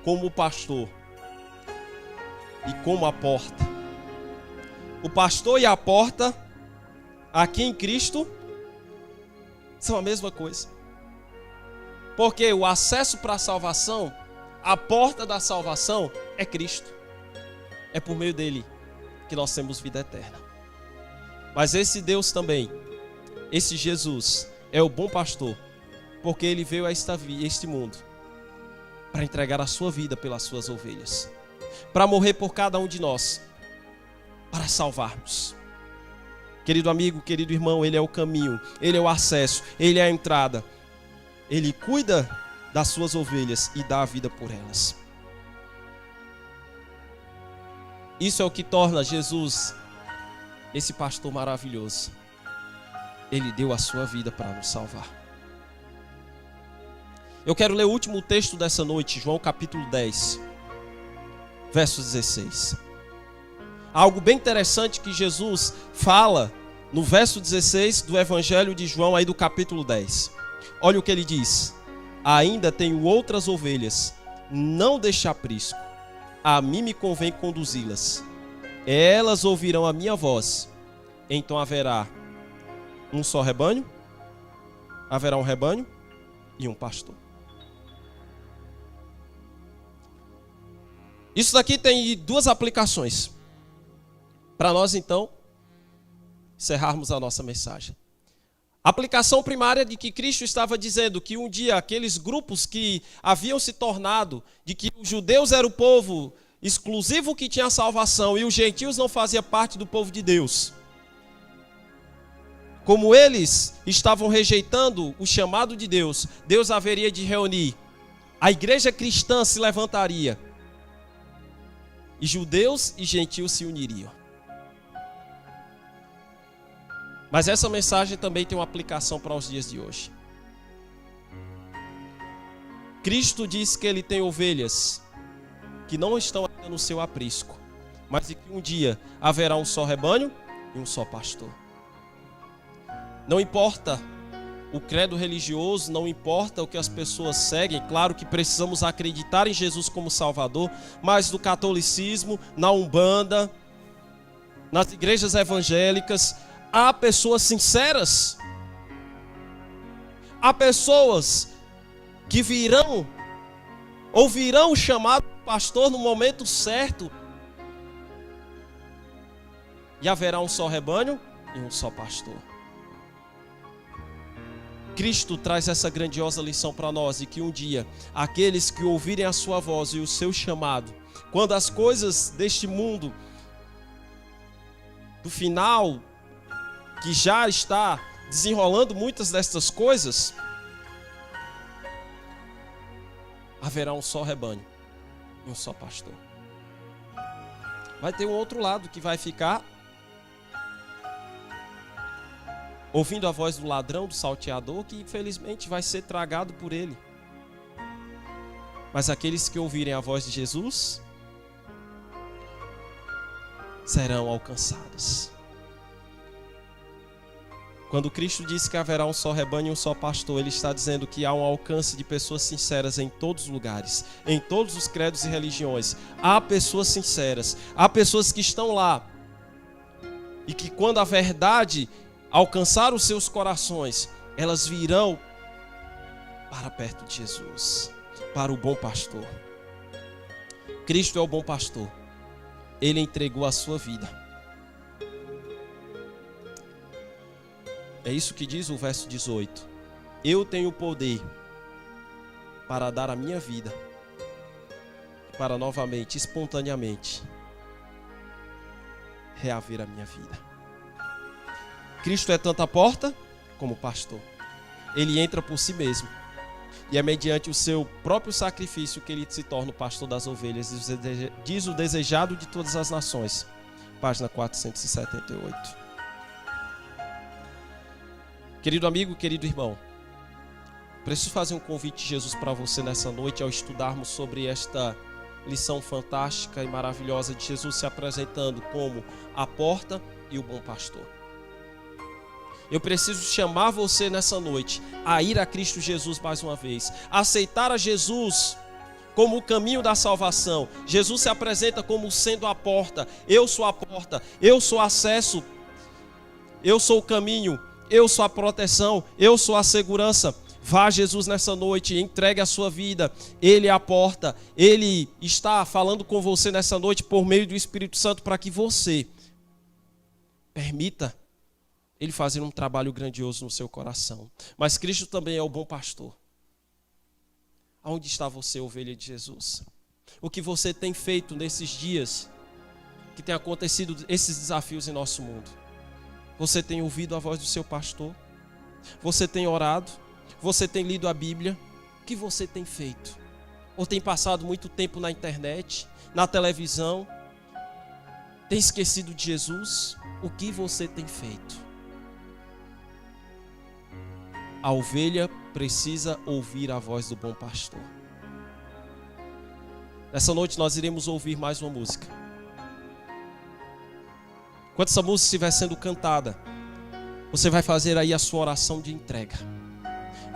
como o pastor e como a porta. O pastor e a porta, aqui em Cristo, são a mesma coisa. Porque o acesso para a salvação, a porta da salvação é Cristo. É por meio dele que nós temos vida eterna. Mas esse Deus também, esse Jesus, é o bom pastor, porque ele veio a este mundo para entregar a sua vida pelas suas ovelhas, para morrer por cada um de nós, para salvarmos. Querido amigo, querido irmão, ele é o caminho, ele é o acesso, ele é a entrada. Ele cuida das suas ovelhas e dá a vida por elas. Isso é o que torna Jesus esse pastor maravilhoso. Ele deu a sua vida para nos salvar. Eu quero ler o último texto dessa noite, João capítulo 10, verso 16. Algo bem interessante que Jesus fala no verso 16 do Evangelho de João, aí do capítulo 10. Olha o que ele diz: ainda tenho outras ovelhas, não deixe aprisco, a mim me convém conduzi-las. Elas ouvirão a minha voz, então haverá um só rebanho, haverá um rebanho e um pastor. Isso daqui tem duas aplicações, para nós então encerrarmos a nossa mensagem. A aplicação primária de que Cristo estava dizendo que um dia aqueles grupos que haviam se tornado, de que os judeus eram o povo exclusivo que tinha salvação e os gentios não faziam parte do povo de Deus. como eles estavam rejeitando o chamado de Deus, Deus haveria de reunir. A igreja cristã se levantaria. E judeus e gentios se uniriam. Mas essa mensagem também tem uma aplicação para os dias de hoje. Cristo diz que ele tem ovelhas que não estão ainda no seu aprisco, mas que um dia haverá um só rebanho e um só pastor. Não importa o credo religioso, não importa o que as pessoas seguem, claro que precisamos acreditar em Jesus como Salvador, mas no catolicismo, na Umbanda, nas igrejas evangélicas, há pessoas sinceras, há pessoas que ouvirão o chamado do pastor no momento certo, e haverá um só rebanho e um só pastor. Cristo traz essa grandiosa lição para nós, e que um dia, aqueles que ouvirem a sua voz e o seu chamado, quando as coisas deste mundo, do final, que já está desenrolando muitas destas coisas, haverá um só rebanho e um só pastor. Vai ter um outro lado que vai ficar ouvindo a voz do ladrão, do salteador, que infelizmente vai ser tragado por ele. Mas aqueles que ouvirem a voz de Jesus serão alcançados. Quando Cristo diz que haverá um só rebanho e um só pastor, ele está dizendo que há um alcance de pessoas sinceras em todos os lugares, em todos os credos e religiões. Há pessoas sinceras, há pessoas que estão lá e que, quando a verdade alcançar os seus corações, elas virão para perto de Jesus, para o bom pastor. Cristo é o bom pastor. Ele entregou a sua vida. É isso que diz o verso 18. Eu tenho poder para dar a minha vida, para novamente, espontaneamente, reaver a minha vida. Cristo é tanto a porta como o pastor. Ele entra por si mesmo. E é mediante o seu próprio sacrifício que ele se torna o pastor das ovelhas, diz o desejado de todas as nações. Página 478. Querido amigo, querido irmão, preciso fazer um convite de Jesus para você nessa noite, ao estudarmos sobre esta lição fantástica e maravilhosa de Jesus se apresentando como a porta e o bom pastor. Eu preciso chamar você nessa noite a ir a Cristo Jesus mais uma vez, a aceitar a Jesus como o caminho da salvação. Jesus se apresenta como sendo a porta. Eu sou a porta, eu sou o acesso, eu sou o caminho, eu sou a proteção, eu sou a segurança. Vá a Jesus nessa noite, entregue a sua vida. Ele é a porta, Ele está falando com você nessa noite por meio do Espírito Santo, para que você permita Ele fazer um trabalho grandioso no seu coração. Mas Cristo também é o bom pastor. Aonde está você, ovelha de Jesus? O que você tem feito nesses dias que tem acontecido esses desafios em nosso mundo? Você tem ouvido a voz do seu pastor? Você tem orado? Você tem lido a Bíblia? O que você tem feito? Ou tem passado muito tempo na internet, na televisão? Tem esquecido de Jesus? O que você tem feito? A ovelha precisa ouvir a voz do bom pastor. Nessa noite nós iremos ouvir mais uma música. Quando essa música estiver sendo cantada, você vai fazer aí a sua oração de entrega.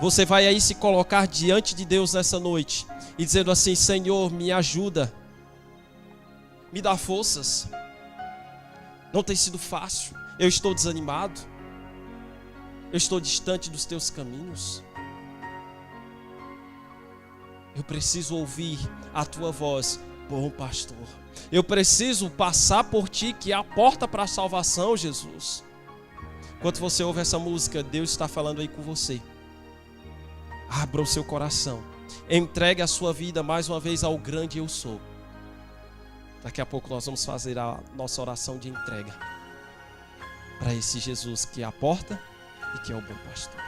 Você vai aí se colocar diante de Deus nessa noite e dizendo assim: Senhor, me ajuda, me dá forças. Não tem sido fácil, eu estou desanimado, eu estou distante dos teus caminhos. Eu preciso ouvir a tua voz, bom pastor. Eu preciso passar por ti, que é a porta para a salvação, Jesus. Enquanto você ouve essa música, Deus está falando aí com você. Abra o seu coração. Entregue a sua vida mais uma vez ao grande eu sou. Daqui a pouco nós vamos fazer a nossa oração de entrega para esse Jesus que é a porta e que é o bom pastor.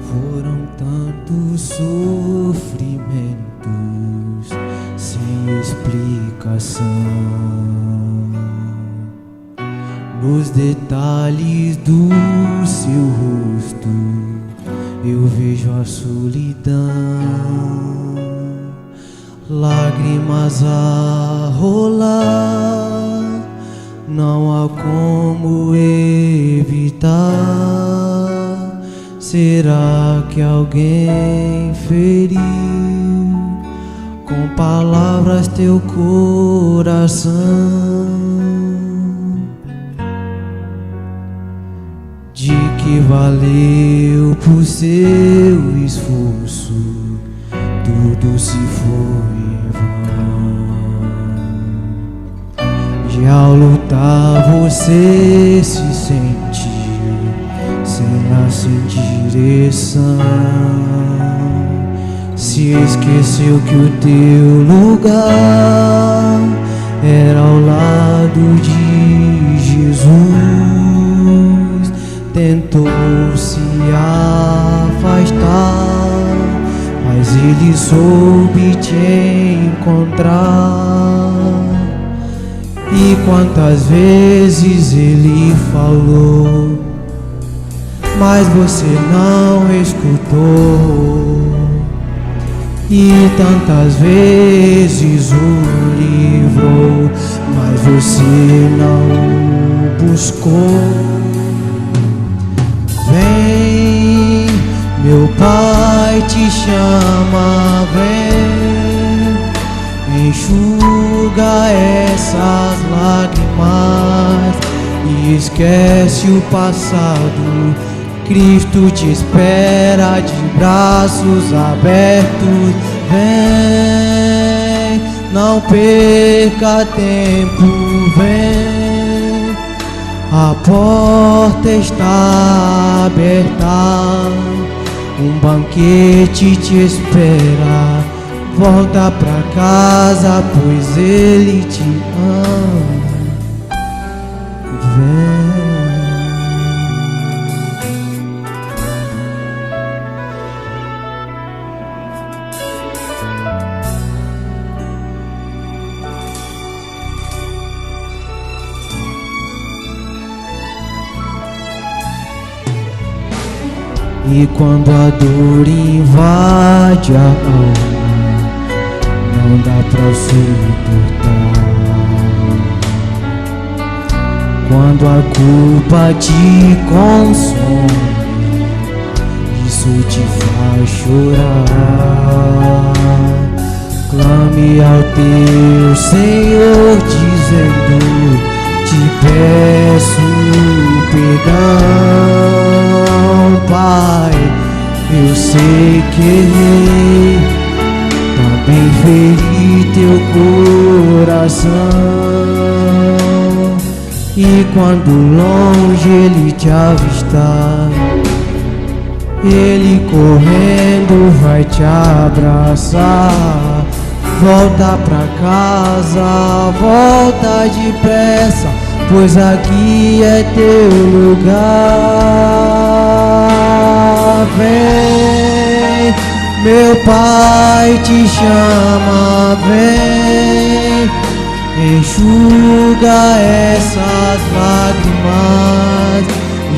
Foram tantos sofrimentos sem explicação, nos detalhes do seu rosto eu vejo a solidão, lágrimas a rolar, não há como evitar. Será que alguém feriu com palavras teu coração? De que valeu por seu esforço, tudo se foi em vão. Já ao lutar você se sentiu sem direção, se esqueceu que o teu lugar era ao lado de Jesus. Tentou se afastar, mas ele soube te encontrar. E quantas vezes ele falou, mas você não escutou. E tantas vezes o livrou, mas você não o buscou. Vem, meu Pai te chama, vem, enxuga essas lágrimas e esquece o passado. Cristo te espera de braços abertos. Vem, não perca tempo, vem, a porta está aberta, um banquete te espera. Volta pra casa, pois ele te ama. Vem. E quando a dor invade a alma, não dá pra suportar. Quando a culpa te consome, isso te faz chorar. Clame ao teu Senhor dizendo: te peço perdão, Pai. Eu sei que errei, também feri teu coração. E quando longe ele te avistar, ele correndo vai te abraçar. Volta pra casa, volta depressa, pois aqui é teu lugar. Vem, meu Pai te chama, vem, enxuga essas lágrimas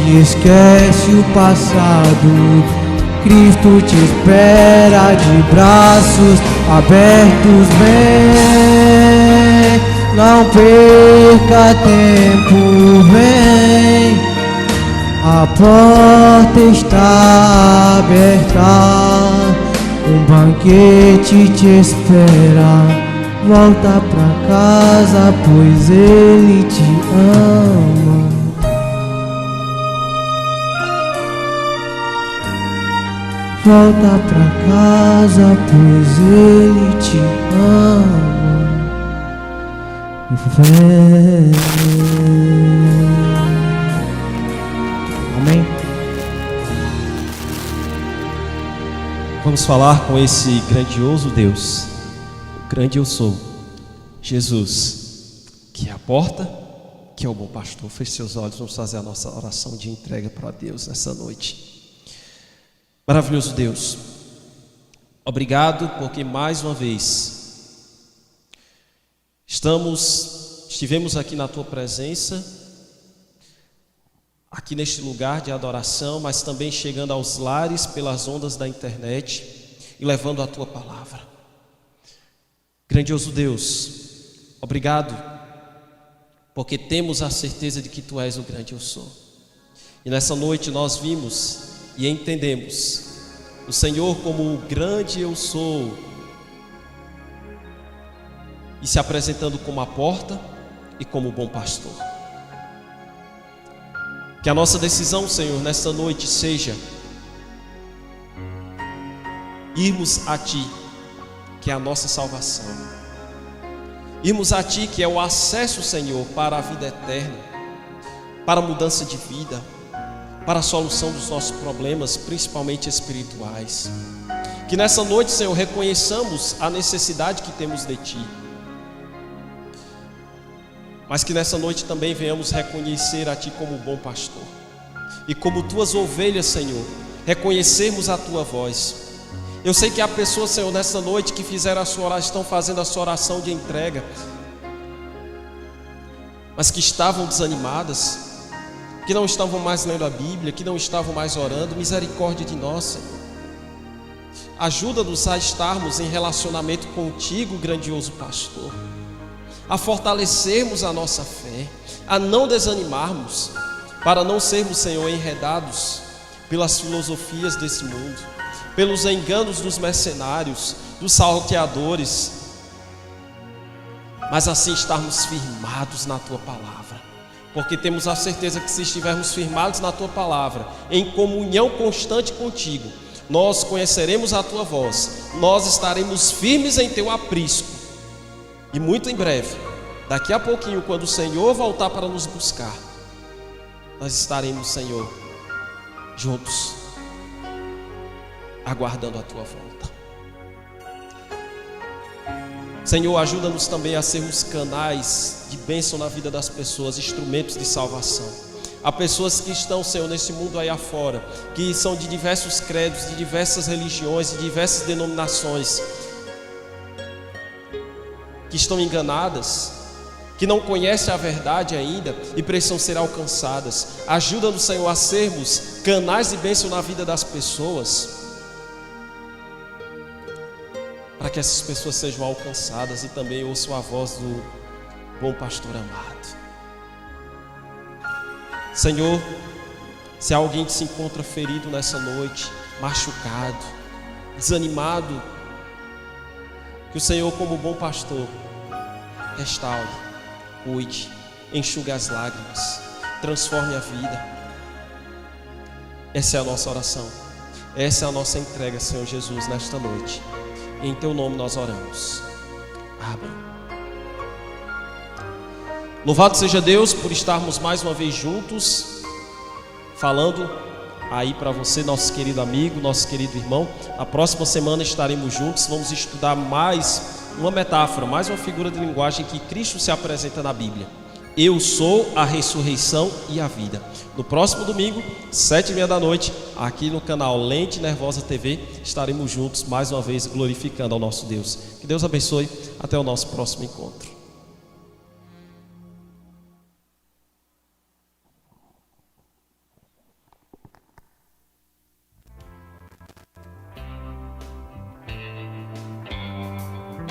e esquece o passado. Cristo te espera de braços abertos. Vem, não perca tempo, A porta está aberta, um banquete te espera. Volta pra casa, pois Ele te ama. Volta pra casa, pois Ele te ama. Vem. Amém. Vamos falar com esse grandioso Deus, o grande eu sou, Jesus, que é a porta, que é o bom pastor. Feche seus olhos, vamos fazer a nossa oração de entrega para Deus nessa noite. Maravilhoso Deus, obrigado porque mais uma vez estivemos aqui na Tua presença, aqui neste lugar de adoração, mas também chegando aos lares pelas ondas da internet e levando a Tua palavra. Grandioso Deus, obrigado, porque temos a certeza de que Tu és o grande eu sou. E nessa noite nós vimos e entendemos o Senhor como o grande eu sou, e se apresentando como a porta e como o bom pastor. Que a nossa decisão, Senhor, nesta noite seja irmos a Ti, que é a nossa salvação. Irmos a Ti, que é o acesso, Senhor, para a vida eterna, para a mudança de vida, para a solução dos nossos problemas, principalmente espirituais. Que nessa noite, Senhor, reconheçamos a necessidade que temos de Ti, mas que nessa noite também venhamos reconhecer a Ti como bom pastor, e como Tuas ovelhas, Senhor, reconhecermos a Tua voz. Eu sei que há pessoas, Senhor, nessa noite que fizeram a sua oração, estão fazendo a sua oração de entrega, mas que estavam desanimadas, que não estavam mais lendo a Bíblia, que não estavam mais orando. Misericórdia de nós, Senhor. Ajuda-nos a estarmos em relacionamento contigo, grandioso pastor, a fortalecermos a nossa fé, a não desanimarmos, para não sermos, Senhor, enredados pelas filosofias desse mundo, pelos enganos dos mercenários, dos salteadores, mas assim estarmos firmados na Tua palavra, porque temos a certeza que se estivermos firmados na Tua palavra, em comunhão constante contigo, nós conheceremos a Tua voz, nós estaremos firmes em Teu aprisco, e muito em breve, daqui a pouquinho, quando o Senhor voltar para nos buscar, nós estaremos, Senhor, juntos, aguardando a Tua volta. Senhor, ajuda-nos também a sermos canais de bênção na vida das pessoas, instrumentos de salvação. Há pessoas que estão, Senhor, nesse mundo aí afora, que são de diversos credos, de diversas religiões, de diversas denominações, que estão enganadas, que não conhecem a verdade ainda e precisam ser alcançadas. Ajuda-nos, Senhor, a sermos canais de bênção na vida das pessoas, para que essas pessoas sejam alcançadas e também ouçam a voz do bom pastor amado. Senhor, se alguém se encontra ferido nessa noite, machucado, desanimado, que o Senhor, como bom pastor, restaure, cuide, enxugue as lágrimas, transforme a vida. Essa é a nossa oração, essa é a nossa entrega, Senhor Jesus, nesta noite. Em Teu nome nós oramos. Amém. Louvado seja Deus por estarmos mais uma vez juntos, falando aí para você, nosso querido amigo, nosso querido irmão. Na próxima semana estaremos juntos, vamos estudar mais uma metáfora, mais uma figura de linguagem que Cristo se apresenta na Bíblia. Eu sou a ressurreição e a vida. No próximo domingo, 7h30, aqui no canal Lente Nervosa TV, estaremos juntos mais uma vez glorificando ao nosso Deus. Que Deus abençoe. Até o nosso próximo encontro.